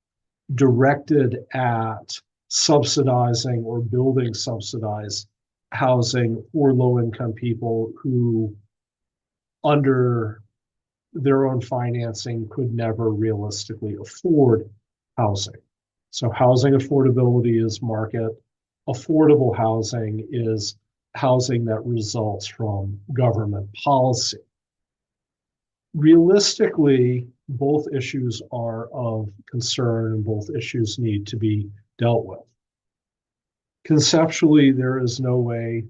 directed at subsidizing or building subsidized housing for low-income people who, under their own financing, could never realistically afford housing. So housing affordability is market. Affordable housing is housing that results from government policy. Realistically, both issues are of concern and both issues need to be dealt with. Conceptually, there is no way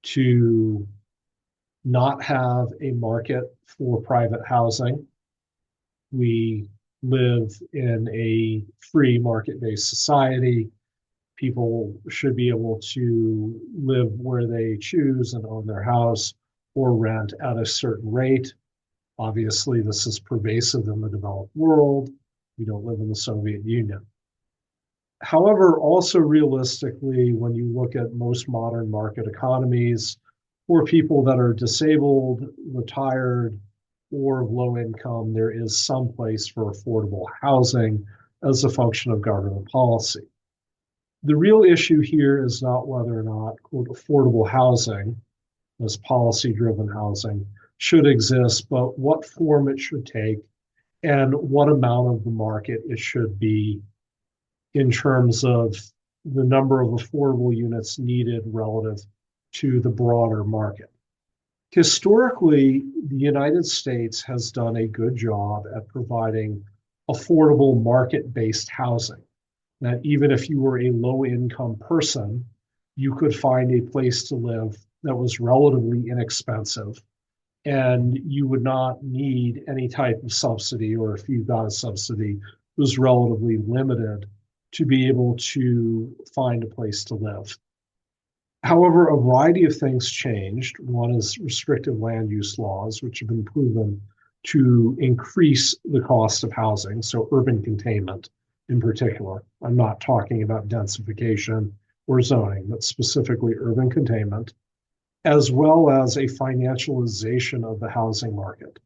to not have a market for private housing. We live in a free market-based society. People should be able to live where they choose and own their house or rent at a certain rate. Obviously, this is pervasive in the developed world. We don't live in the Soviet Union. However, also realistically, when you look at most modern market economies, for people that are disabled, retired, or of low income, there is some place for affordable housing as a function of government policy. The real issue here is not whether or not, quote, affordable housing, as policy-driven housing, should exist, but what form it should take and what amount of the market it should be in terms of the number of affordable units needed relative to the broader market. Historically, the United States has done a good job at providing affordable market-based housing. That even if you were a low-income person, you could find a place to live that was relatively inexpensive, and you would not need any type of subsidy, or if you got a subsidy, it was relatively limited to be able to find a place to live. However, a variety of things changed. One is restrictive land use laws, which have been proven to increase the cost of housing, so urban containment in particular. I'm not talking about densification or zoning, but specifically urban containment, as well as a financialization of the housing market.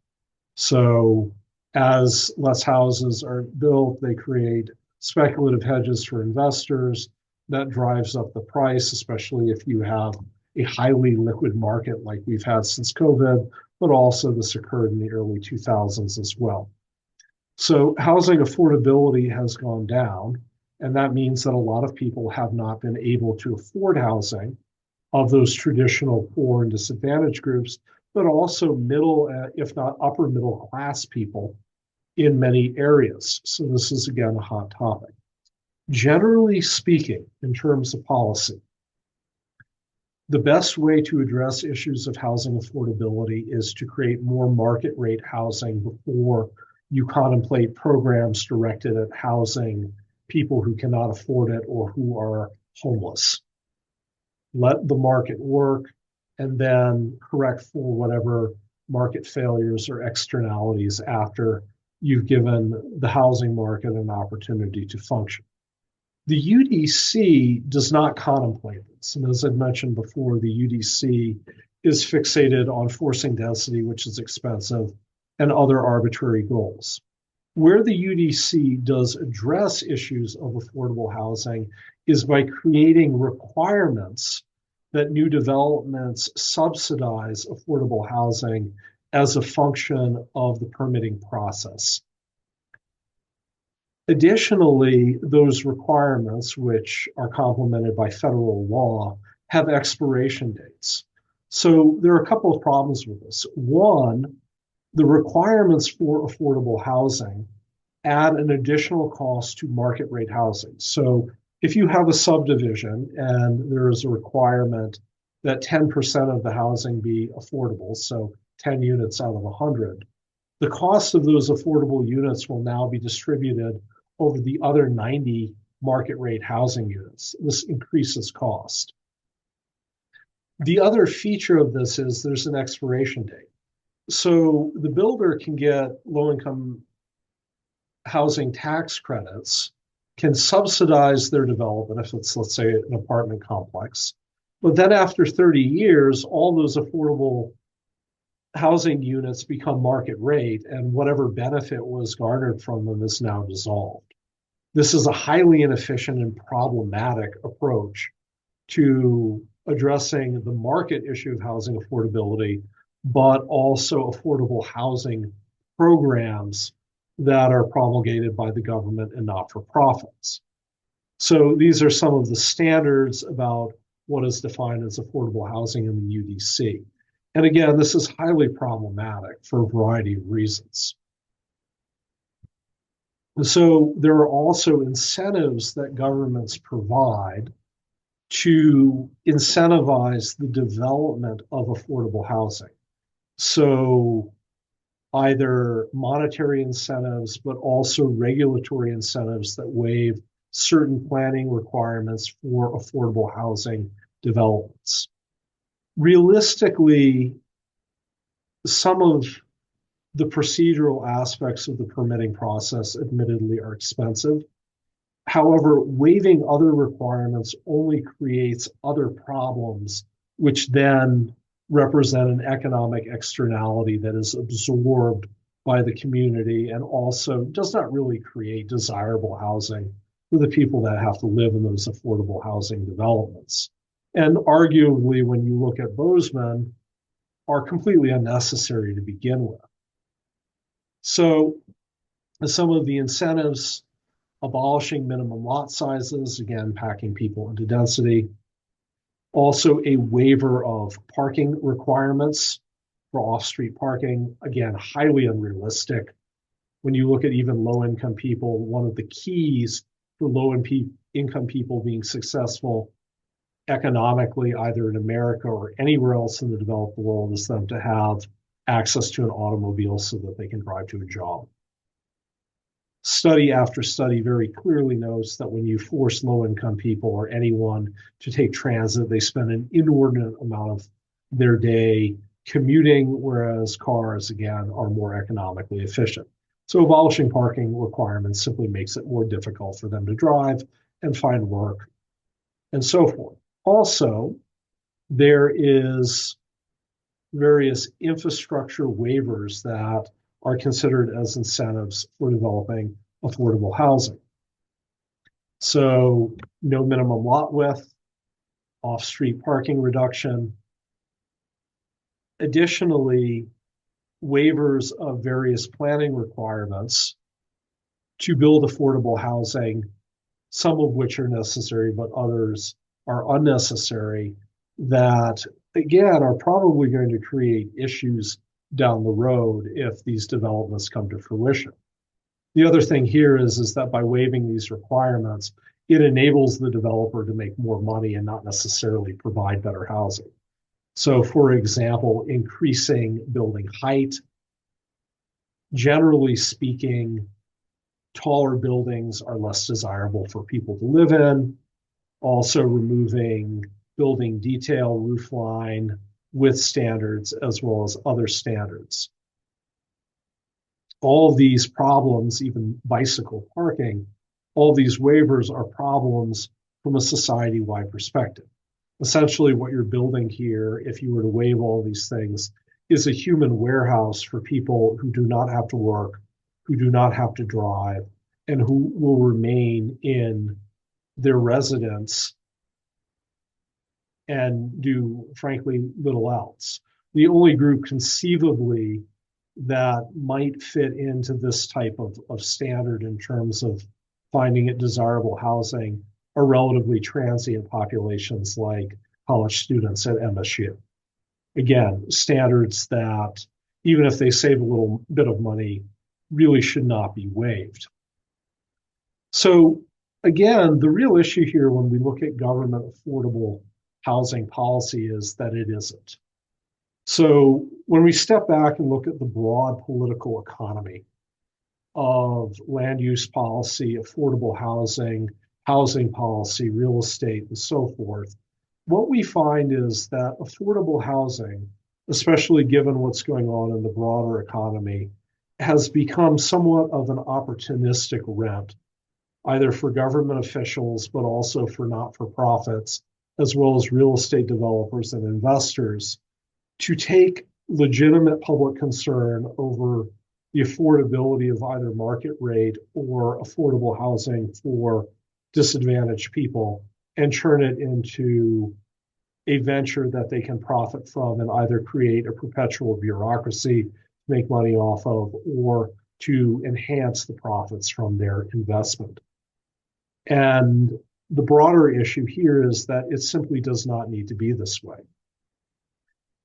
So as less houses are built, they create speculative hedges for investors. That drives up the price, especially if you have a highly liquid market like we've had since COVID, but also this occurred in the early 2000s as well. So housing affordability has gone down, and that means that a lot of people have not been able to afford housing of those traditional poor and disadvantaged groups, but also middle, if not upper middle class people in many areas. So this is, again, a hot topic. Generally speaking, in terms of policy, the best way to address issues of housing affordability is to create more market rate housing before you contemplate programs directed at housing people who cannot afford it or who are homeless. Let the market work and then correct for whatever market failures or externalities after you've given the housing market an opportunity to function. The UDC does not contemplate this. And as I've mentioned before, the UDC is fixated on forcing density, which is expensive, and other arbitrary goals. Where the UDC does address issues of affordable housing is by creating requirements that new developments subsidize affordable housing as a function of the permitting process. Additionally, those requirements, which are complemented by federal law, have expiration dates. So there are a couple of problems with this. One, the requirements for affordable housing add an additional cost to market rate housing. So if you have a subdivision and there is a requirement that 10% of the housing be affordable, so 10 units out of 100, the cost of those affordable units will now be distributed over the other 90 market rate housing units. This increases cost. The other feature of this is there's an expiration date. So the builder can get low-income housing tax credits, can subsidize their development if it's, let's say, an apartment complex. But then after 30 years, all those affordable housing units become market rate, and whatever benefit was garnered from them is now dissolved. This is a highly inefficient and problematic approach to addressing the market issue of housing affordability, but also affordable housing programs that are promulgated by the government and not-for-profits. So these are some of the standards about what is defined as affordable housing in the UDC. And again, this is highly problematic for a variety of reasons. So there are also incentives that governments provide to incentivize the development of affordable housing. So either monetary incentives, but also regulatory incentives that waive certain planning requirements for affordable housing developments. Realistically, some of the procedural aspects of the permitting process, admittedly, are expensive. However, waiving other requirements only creates other problems, which then represent an economic externality that is absorbed by the community and also does not really create desirable housing for the people that have to live in those affordable housing developments. And arguably, when you look at Bozeman, are completely unnecessary to begin with. So some of the incentives: abolishing minimum lot sizes, again, packing people into density. Also a waiver of parking requirements for off-street parking, again, highly unrealistic. When you look at even low-income people, one of the keys for low-income people being successful economically, either in America or anywhere else in the developed world, is them to have access to an automobile so that they can drive to a job. Study after study very clearly notes that when you force low-income people or anyone to take transit, they spend an inordinate amount of their day commuting, whereas cars, again, are more economically efficient. So abolishing parking requirements simply makes it more difficult for them to drive and find work and so forth. Also, there is various infrastructure waivers that are considered as incentives for developing affordable housing. So no minimum lot width, off-street parking reduction. Additionally, waivers of various planning requirements to build affordable housing, some of which are necessary, but others are unnecessary, that, again, are probably going to create issues down the road if these developments come to fruition. The other thing here is that by waiving these requirements, it enables the developer to make more money and not necessarily provide better housing. So, for example, increasing building height. Generally speaking, taller buildings are less desirable for people to live in. Also, removing building detail, roof line, width standards, as well as other standards. All of these problems, even bicycle parking, all these waivers are problems from a society-wide perspective. Essentially, what you're building here, if you were to waive all these things, is a human warehouse for people who do not have to work, who do not have to drive, and who will remain in their residence and do, frankly, little else. The only group conceivably that might fit into this type of standard in terms of finding it desirable housing are relatively transient populations like college students at MSU. Again, standards that, even if they save a little bit of money, really should not be waived. So again, the real issue here when we look at government affordable housing policy is that it isn't. So when we step back and look at the broad political economy of land use policy, affordable housing, housing policy, real estate, and so forth, what we find is that affordable housing, especially given what's going on in the broader economy, has become somewhat of an opportunistic rent, either for government officials, but also for not-for-profits, as well as real estate developers and investors, to take legitimate public concern over the affordability of either market rate or affordable housing for disadvantaged people and turn it into a venture that they can profit from and either create a perpetual bureaucracy to make money off of or to enhance the profits from their investment. And the broader issue here is that it simply does not need to be this way.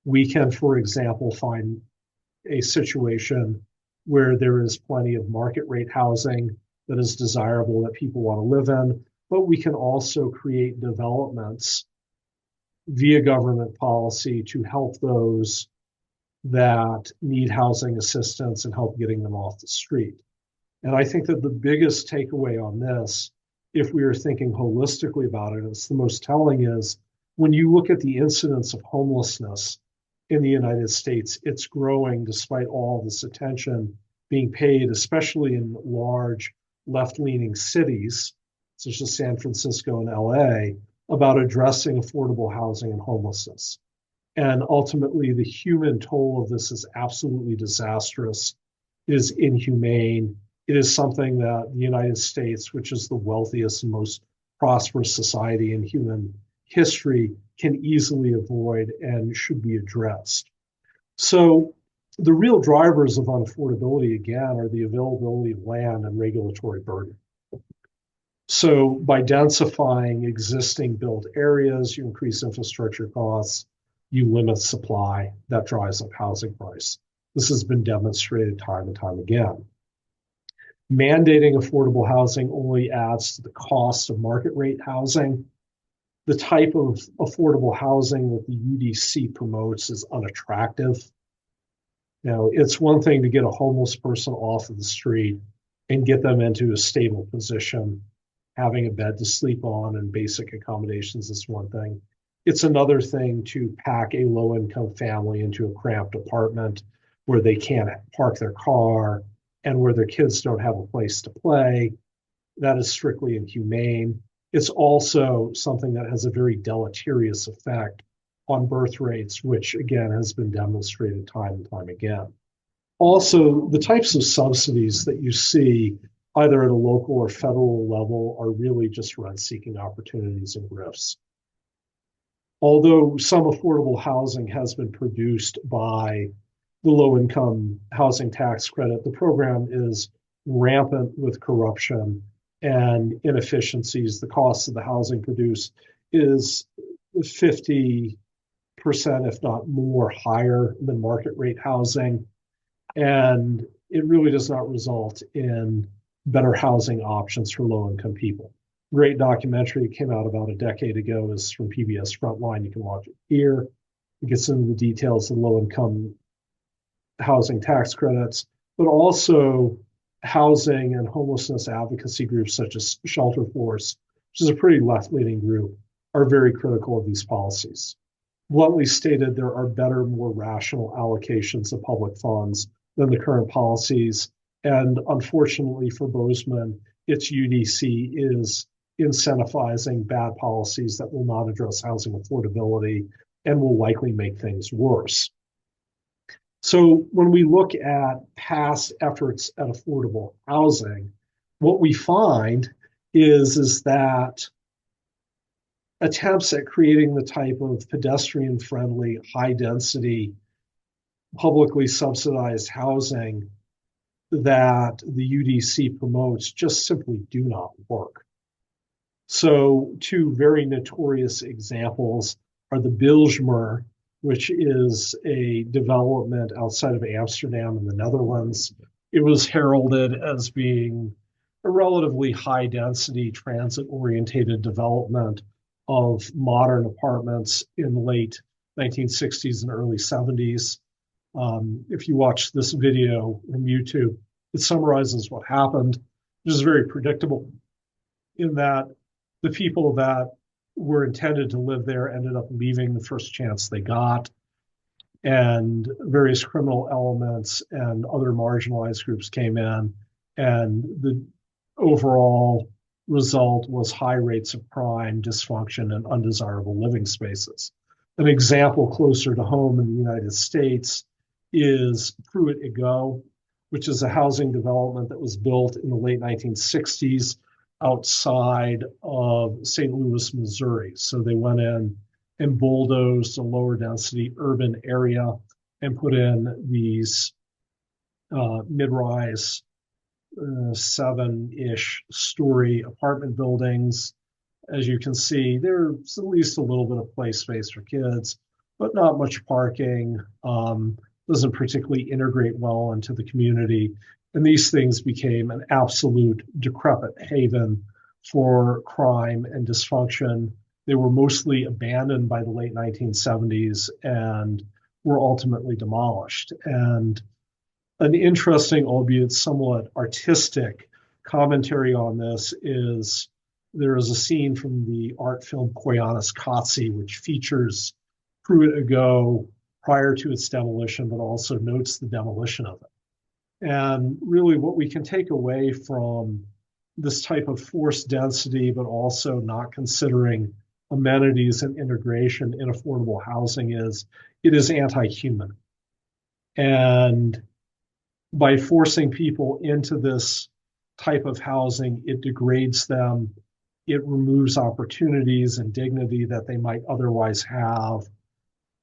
We can, for example, find a situation where there is plenty of market rate housing that is desirable that people want to live in, but we can also create developments via government policy to help those that need housing assistance and help getting them off the street. And I think that the biggest takeaway on this, if we are thinking holistically about it, it's the most telling is when you look at the incidence of homelessness in the United States, it's growing despite all this attention being paid, especially in large left-leaning cities, such as San Francisco and LA, about addressing affordable housing and homelessness. And ultimately, the human toll of this is absolutely disastrous, it is inhumane. It is something that the United States, which is the wealthiest and most prosperous society in human history, can easily avoid and should be addressed. So the real drivers of unaffordability, again, are the availability of land and regulatory burden. So by densifying existing built areas, you increase infrastructure costs, you limit supply, that drives up housing price. This has been demonstrated time and time again. Mandating affordable housing only adds to the cost of market rate housing. The type of affordable housing that the UDC promotes is unattractive. It's one thing to get a homeless person off of the street and get them into a stable position. Having a bed to sleep on and basic accommodations is one thing. It's another thing to pack a low-income family into a cramped apartment where they can't park their car and where their kids don't have a place to play. That is strictly inhumane. It's also something that has a very deleterious effect on birth rates, which again has been demonstrated time and time again. Also, the types of subsidies that you see either at a local or federal level are really just rent-seeking opportunities and grifts. Although some affordable housing has been produced by the low-income housing tax credit, the program is rampant with corruption and inefficiencies. The cost of the housing produced is 50%, if not more, higher than market rate housing. And it really does not result in better housing options for low-income people. Great documentary that came out about a decade ago is from PBS Frontline. You can watch it here. It gets into the details of low-income housing tax credits, but also housing and homelessness advocacy groups such as Shelter Force, which is a pretty left-leaning group, are very critical of these policies. Bluntly stated, there are better, more rational allocations of public funds than the current policies. And unfortunately for Bozeman, its UDC is incentivizing bad policies that will not address housing affordability and will likely make things worse. So when we look at past efforts at affordable housing, what we find is that attempts at creating the type of pedestrian-friendly, high-density, publicly subsidized housing that the UDC promotes just simply do not work. So two very notorious examples are the Bijlmer, which is a development outside of Amsterdam in the Netherlands. It was heralded as being a relatively high-density, transit-orientated development of modern apartments in the late 1960s and early 70s. If you watch this video from YouTube, it summarizes what happened, which is very predictable in that the people that were intended to live there ended up leaving the first chance they got, and various criminal elements and other marginalized groups came in, and the overall result was high rates of crime, dysfunction, and undesirable living spaces. An example closer to home in the United States is Pruitt-Igoe, which is a housing development that was built in the late 1960s outside of St. Louis, Missouri. So they went in and bulldozed a lower density urban area and put in these mid-rise 7-ish story apartment buildings. As you can see, there's at least a little bit of play space for kids, but not much parking. Doesn't particularly integrate well into the community. And these things became an absolute decrepit haven for crime and dysfunction. They were mostly abandoned by the late 1970s and were ultimately demolished. And an interesting, albeit somewhat artistic, commentary on this is there is a scene from the art film Koyaanisqatsi, which features Pruitt-Igoe prior to its demolition, but also notes the demolition of it. And really what we can take away from this type of forced density, but also not considering amenities and integration in affordable housing is it is anti-human. And by forcing people into this type of housing, it degrades them, it removes opportunities and dignity that they might otherwise have,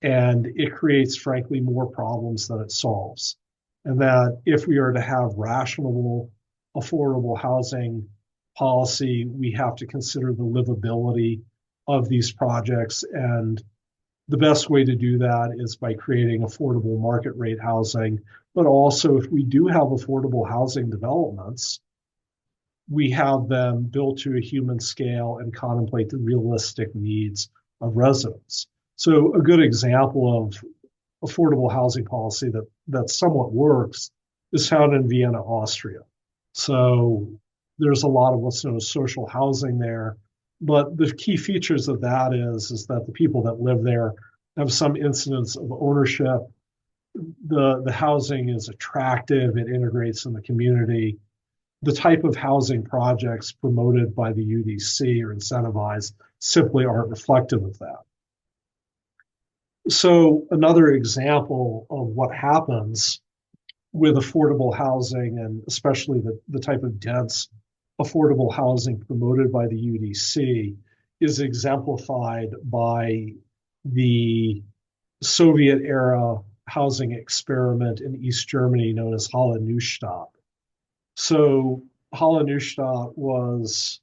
and it creates, frankly, more problems than it solves. And that if we are to have rational, affordable housing policy, we have to consider the livability of these projects. And the best way to do that is by creating affordable market rate housing. But also, if we do have affordable housing developments, we have them built to a human scale and contemplate the realistic needs of residents. So a good example of affordable housing policy that somewhat works is found in Vienna, Austria. So there's a lot of what's known as social housing there. But the key features of that is that the people that live there have some incidence of ownership. The housing is attractive, it integrates in the community. The type of housing projects promoted by the UDC or incentivized simply aren't reflective of that. So another example of what happens with affordable housing, and especially the type of dense affordable housing promoted by the UDC, is exemplified by the Soviet era housing experiment in East Germany known as Halle Neustadt. So Halle Neustadt was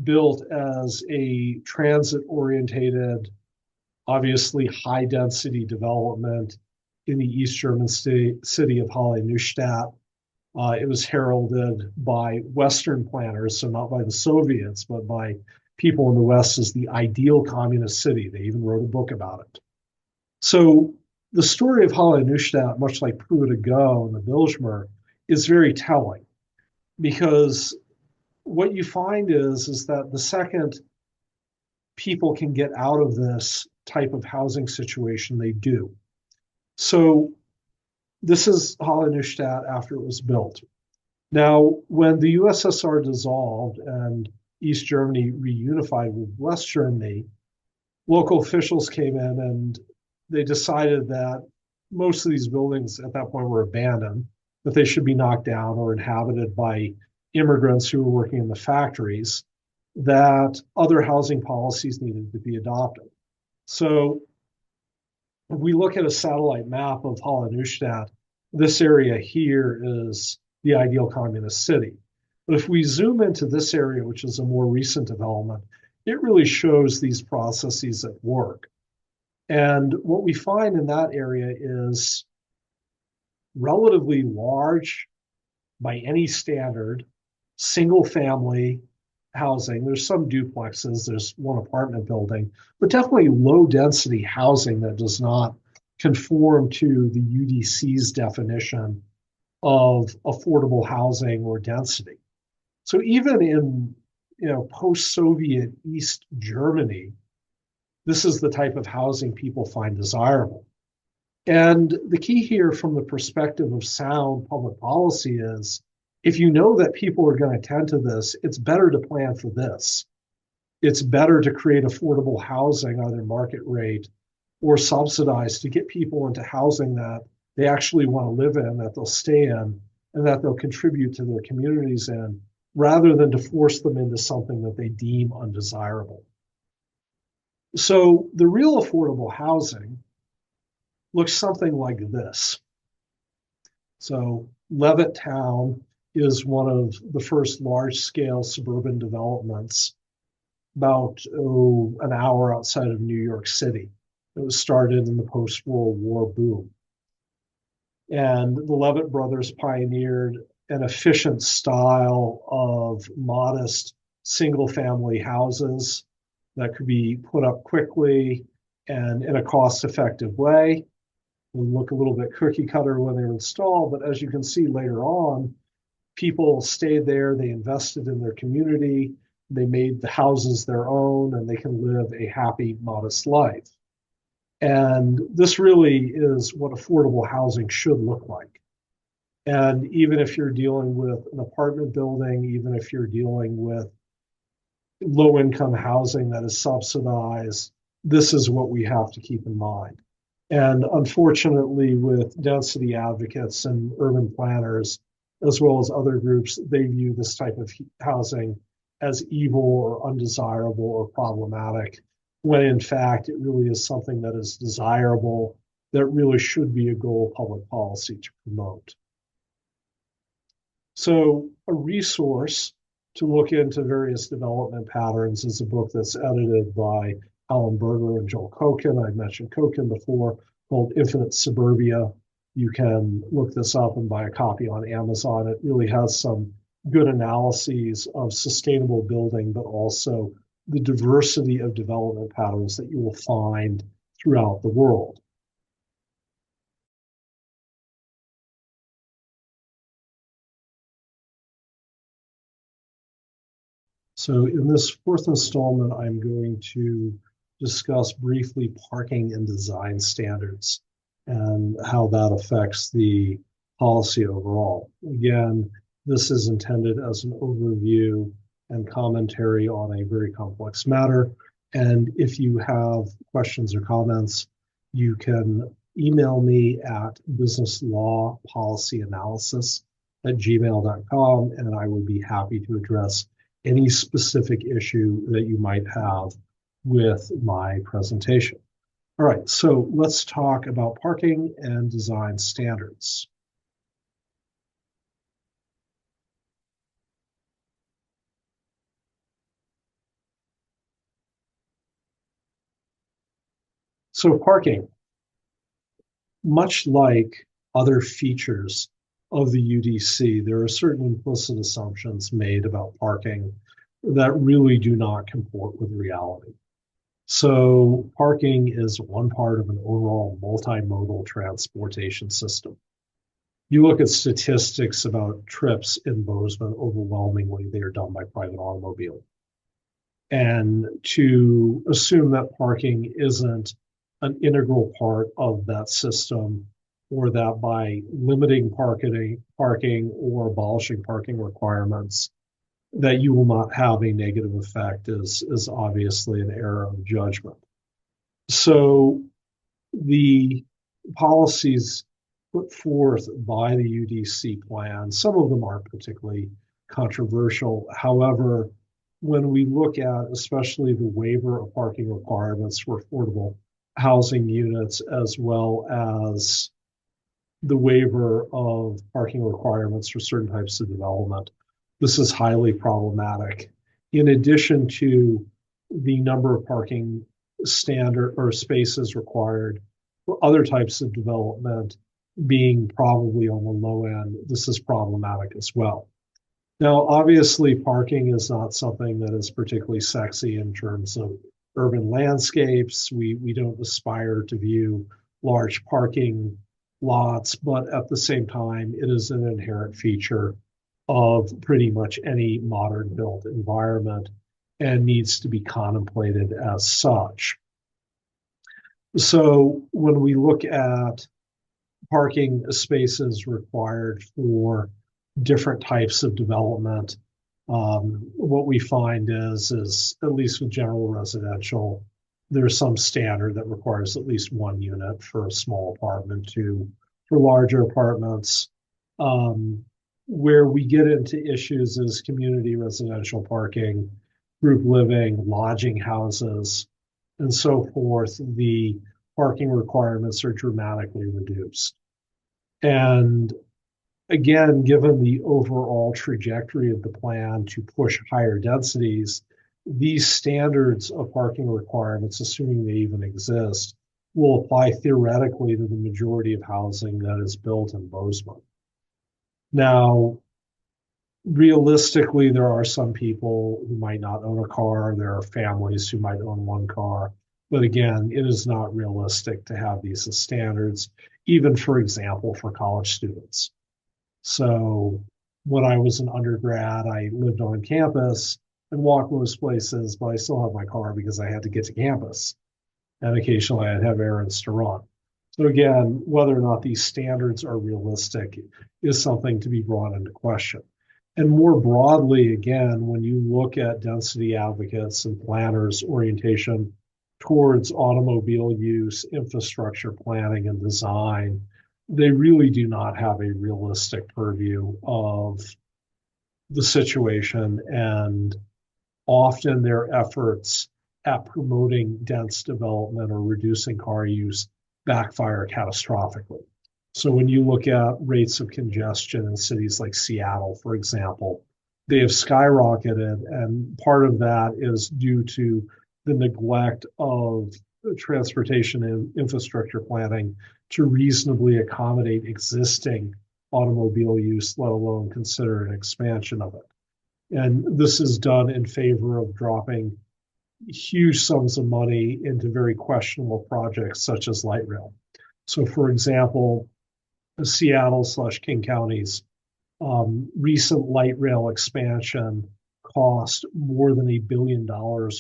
built as a transit-orientated, obviously high-density development in the East German city of Halle Neustadt. It was heralded by Western planners, so not by the Soviets, but by people in the West as the ideal communist city. They even wrote a book about it. So the story of Hala Neustadt, much like Pruitt to Go and the Bilgemer, is very telling because what you find is that the second people can get out of this type of housing situation, they do. So this is Hala Neustadt after it was built. Now, when the USSR dissolved and East Germany reunified with West Germany, local officials came in and they decided that most of these buildings at that point were abandoned, that they should be knocked down or inhabited by immigrants who were working in the factories, that other housing policies needed to be adopted. So if we look at a satellite map of Hala Neustadt, this area here is the ideal communist city. But if we zoom into this area, which is a more recent development, it really shows these processes at work. And what we find in that area is relatively large by any standard, single family housing. There's some duplexes, there's one apartment building, but definitely low density housing that does not conform to the UDC's definition of affordable housing or density. So even in post-Soviet East Germany, this is the type of housing people find desirable. And the key here from the perspective of sound public policy is if you know that people are going to tend to this, it's better to plan for this. It's better to create affordable housing, either market rate or subsidized, to get people into housing that they actually want to live in, that they'll stay in, and that they'll contribute to their communities in, rather than to force them into something that they deem undesirable. So the real affordable housing looks something like this. So Levittown is one of the first large-scale suburban developments about an hour outside of New York City. It was started in the post-World War boom. And the Levitt brothers pioneered an efficient style of modest single-family houses that could be put up quickly and in a cost-effective way. They look a little bit cookie cutter when they were installed, but as you can see later on, people stayed there, they invested in their community, they made the houses their own, and they can live a happy, modest life. And this really is what affordable housing should look like. And even if you're dealing with an apartment building, even if you're dealing with low-income housing that is subsidized, this is what we have to keep in mind. And unfortunately, with density advocates and urban planners, as well as other groups, they view this type of housing as evil or undesirable or problematic, when in fact it really is something that is desirable, that really should be a goal of public policy to promote. So a resource to look into various development patterns is a book that's edited by Alan Berger and Joel Koken. I've mentioned Koken before, called Infinite Suburbia. You can look this up and buy a copy on Amazon. It really has some good analyses of sustainable building, but also the diversity of development patterns that you will find throughout the world. So in this fourth installment, I'm going to discuss briefly parking and design standards and how that affects the policy overall. Again, this is intended as an overview and commentary on a very complex matter. And if you have questions or comments, you can email me at businesslawpolicyanalysis@gmail.com, and I would be happy to address any specific issue that you might have with my presentation. All right, so let's talk about parking and design standards. So parking, much like other features of the UDC, there are certain implicit assumptions made about parking that really do not comport with reality. So parking is one part of an overall multimodal transportation system. You look at statistics about trips in Bozeman, overwhelmingly they are done by private automobile. And to assume that parking isn't an integral part of that system, or that by limiting parking or abolishing parking requirements, that you will not have a negative effect is obviously an error of judgment. So the policies put forth by the UDC plan, some of them aren't particularly controversial. However, when we look at especially the waiver of parking requirements for affordable housing units, as well as the waiver of parking requirements for certain types of development, this is highly problematic. In addition to the number of parking standard or spaces required for other types of development being probably on the low end, this is problematic as well. Now, obviously, parking is not something that is particularly sexy in terms of urban landscapes. We don't aspire to view large parking lots, but at the same time, it is an inherent feature of pretty much any modern built environment and needs to be contemplated as such. So when we look at parking spaces required for different types of development, what we find is at least with general residential, there's some standard that requires at least one unit for a small apartment, two for larger apartments. Where we get into issues is community residential parking, group living, lodging houses, and so forth. The parking requirements are dramatically reduced. And again, given the overall trajectory of the plan to push higher densities, these standards of parking requirements, assuming they even exist, will apply theoretically to the majority of housing that is built in Bozeman. Now, realistically, there are some people who might not own a car. There are families who might own one car. But again, it is not realistic to have these as standards, even, for example, for college students. So when I was an undergrad, I lived on campus and walked most places, but I still have my car because I had to get to campus. And occasionally I'd have errands to run. So again, whether or not these standards are realistic is something to be brought into question. And more broadly, again, when you look at density advocates and planners' orientation towards automobile use, infrastructure planning, and design, they really do not have a realistic purview of the situation, and often their efforts at promoting dense development or reducing car use backfire catastrophically. So when you look at rates of congestion in cities like Seattle, for example, they have skyrocketed, and part of that is due to the neglect of transportation and infrastructure planning to reasonably accommodate existing automobile use, let alone consider an expansion of it. And this is done in favor of dropping huge sums of money into very questionable projects such as light rail. So, for example, Seattle/King County's recent light rail expansion cost more than $1 billion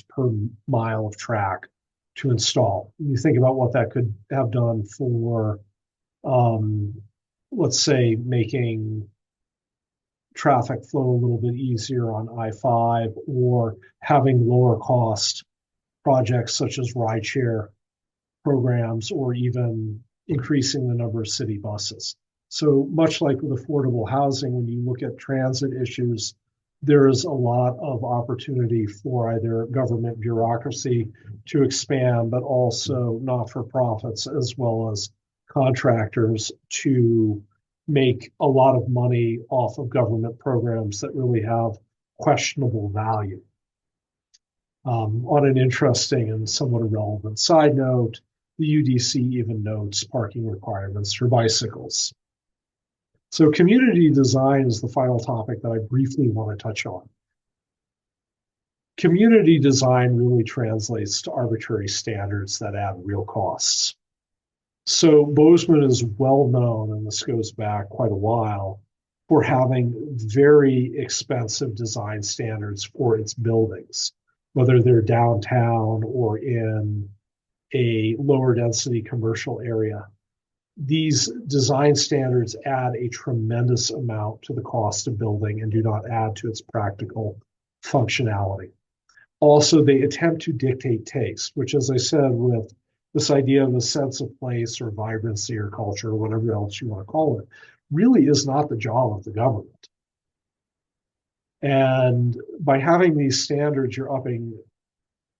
per mile of track to install. You think about what that could have done for, let's say, making traffic flow a little bit easier on I-5, or having lower cost projects such as rideshare programs, or even increasing the number of city buses. So much like with affordable housing, when you look at transit issues, there is a lot of opportunity for either government bureaucracy to expand, but also not-for-profits as well as contractors to make a lot of money off of government programs that really have questionable value. On an interesting and somewhat irrelevant side note, the UDC even notes parking requirements for bicycles. So community design is the final topic that I briefly want to touch on. Community design really translates to arbitrary standards that add real costs. So Bozeman is well known, and this goes back quite a while, for having very expensive design standards for its buildings, whether they're downtown or in a lower density commercial area. These design standards add a tremendous amount to the cost of building and do not add to its practical functionality. Also, they attempt to dictate taste, which, as I said, with this idea of a sense of place or vibrancy or culture or whatever else you want to call it, really is not the job of the government. And by having these standards, you're upping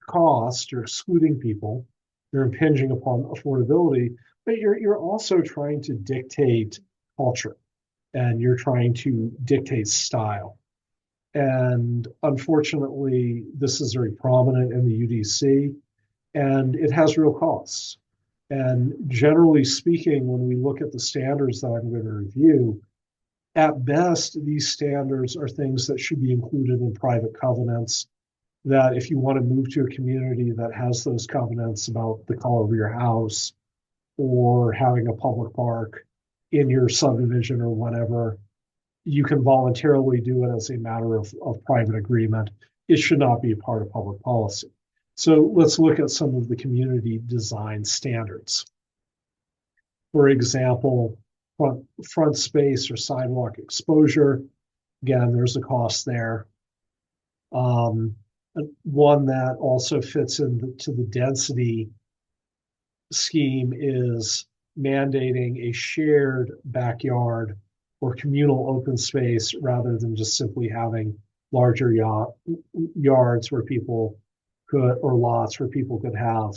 cost, you're excluding people, you're impinging upon affordability, but you're also trying to dictate culture and you're trying to dictate style. And unfortunately, this is very prominent in the UDC, and it has real costs. And generally speaking, when we look at the standards that I'm going to review, at best, these standards are things that should be included in private covenants. That if you want to move to a community that has those covenants about the color of your house or having a public park in your subdivision or whatever, you can voluntarily do it as a matter of private agreement. It should not be a part of public policy. So let's look at some of the community design standards. For example, front space or sidewalk exposure. Again, there's a cost there. One that also fits into the density scheme is mandating a shared backyard or communal open space rather than just simply having larger yards where people could, or lots where people could have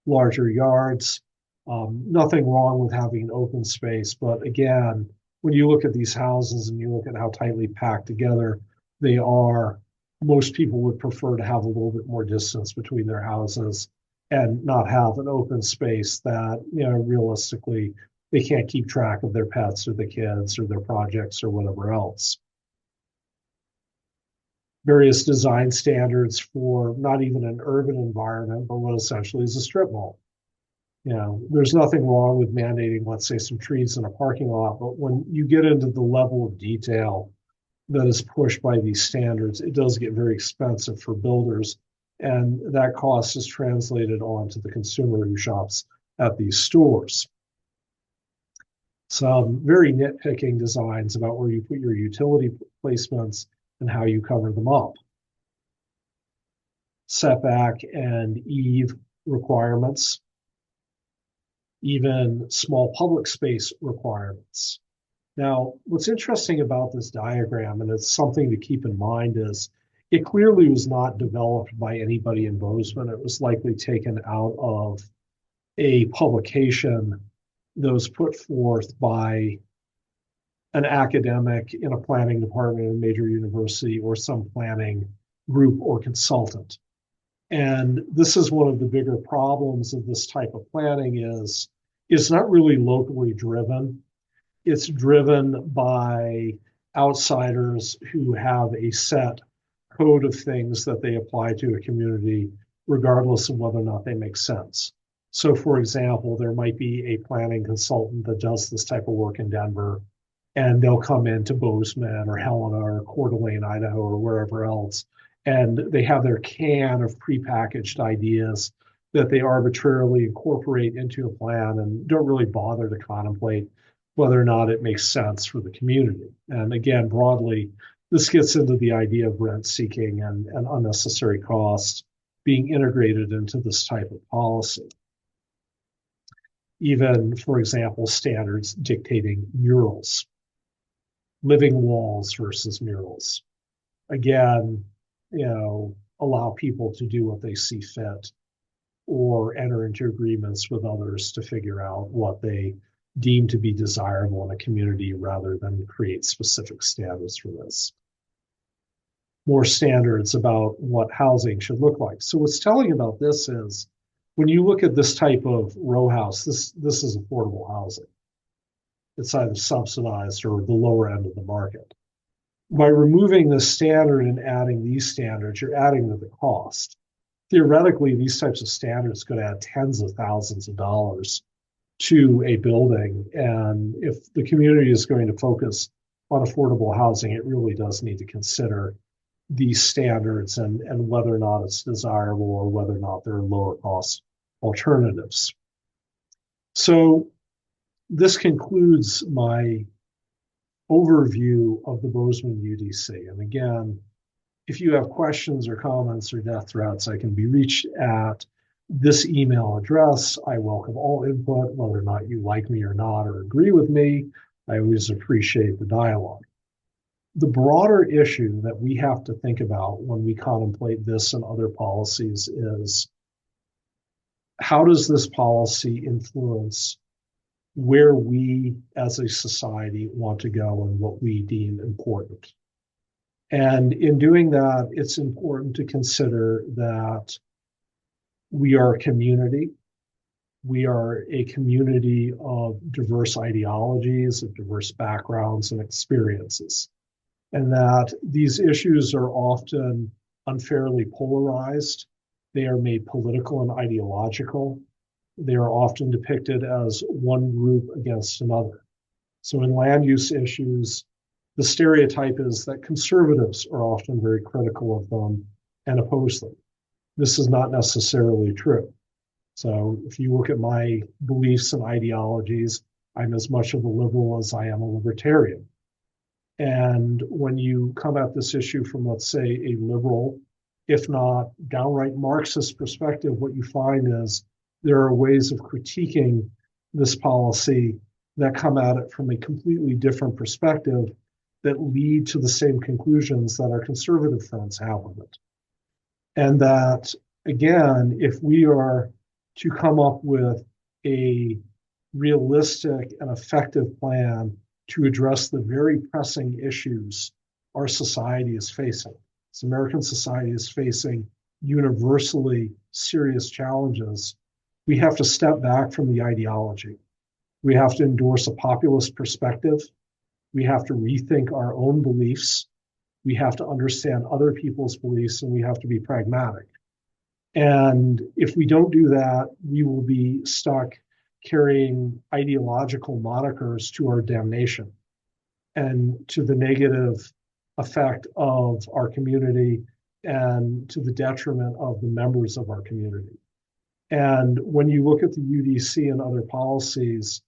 larger yards. Nothing wrong with having an open space, but again, when you look at these houses and you look at how tightly packed together they are, most people would prefer to have a little bit more distance between their houses and not have an open space that, realistically, they can't keep track of their pets or the kids or their projects or whatever else. Various design standards for not even an urban environment, but what essentially is a strip mall. There's nothing wrong with mandating, let's say, some trees in a parking lot, but when you get into the level of detail that is pushed by these standards, it does get very expensive for builders, and that cost is translated on to the consumer who shops at these stores. Some very nitpicking designs about where you put your utility placements and how you cover them up. Setback and eave requirements, even small public space requirements. Now, what's interesting about this diagram, and it's something to keep in mind, is it clearly was not developed by anybody in Bozeman. It was likely taken out of a publication that was put forth by an academic in a planning department in a major university or some planning group or consultant. And this is one of the bigger problems of this type of planning is it's not really locally driven. It's driven by outsiders who have a set code of things that they apply to a community, regardless of whether or not they make sense. So, for example, there might be a planning consultant that does this type of work in Denver, and they'll come into Bozeman or Helena or Coeur d'Alene, Idaho, or wherever else, and they have their can of prepackaged ideas that they arbitrarily incorporate into a plan and don't really bother to contemplate whether or not it makes sense for the community. And again, broadly, this gets into the idea of rent seeking and unnecessary costs being integrated into this type of policy. Even, for example, standards dictating murals, living walls versus murals. Again, allow people to do what they see fit or enter into agreements with others to figure out what they deem to be desirable in a community rather than create specific standards for this. More standards about what housing should look like. So what's telling about this is when you look at this type of row house, this is affordable housing. it's either subsidized or the lower end of the market. By removing the standard and adding these standards, you're adding to the cost. Theoretically, these types of standards could add tens of thousands of dollars to a building. And if the community is going to focus on affordable housing, it really does need to consider these standards and whether or not it's desirable or whether or not there are lower cost alternatives. So this concludes my overview of the Bozeman UDC. And again, if you have questions or comments or death threats, I can be reached at this email address. I welcome all input, whether or not you like me or not, or agree with me. I always appreciate the dialogue. The broader issue that we have to think about when we contemplate this and other policies is, how does this policy influence where we as a society want to go and what we deem important? And in doing that, it's important to consider that we are a community. We are a community of diverse ideologies, of diverse backgrounds and experiences, and that these issues are often unfairly polarized. They are made political and ideological. They are often depicted as one group against another. So in land use issues, the stereotype is that conservatives are often very critical of them and oppose them. This is not necessarily true. So if you look at my beliefs and ideologies, I'm as much of a liberal as I am a libertarian. And when you come at this issue from, let's say, a liberal, if not downright Marxist perspective, what you find is there are ways of critiquing this policy that come at it from a completely different perspective that lead to the same conclusions that our conservative friends have with it. And that, again, if we are to come up with a realistic and effective plan to address the very pressing issues our society is facing, as American society is facing universally serious challenges, we have to step back from the ideology. We have to endorse a populist perspective. We have to rethink our own beliefs. We have to understand other people's beliefs, and we have to be pragmatic. And if we don't do that, we will be stuck carrying ideological monikers to our damnation and to the negative effect of our community and to the detriment of the members of our community. And when you look at the UDC and other policies,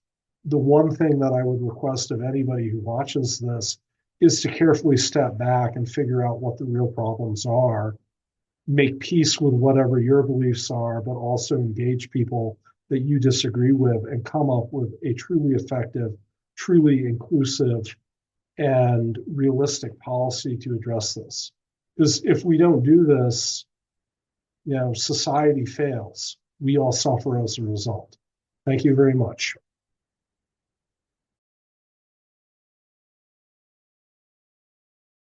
the one thing that I would request of anybody who watches this is to carefully step back and figure out what the real problems are, make peace with whatever your beliefs are, but also engage people that you disagree with and come up with a truly effective, truly inclusive, and realistic policy to address this. Because if we don't do this, society fails. We all suffer as a result. Thank you very much.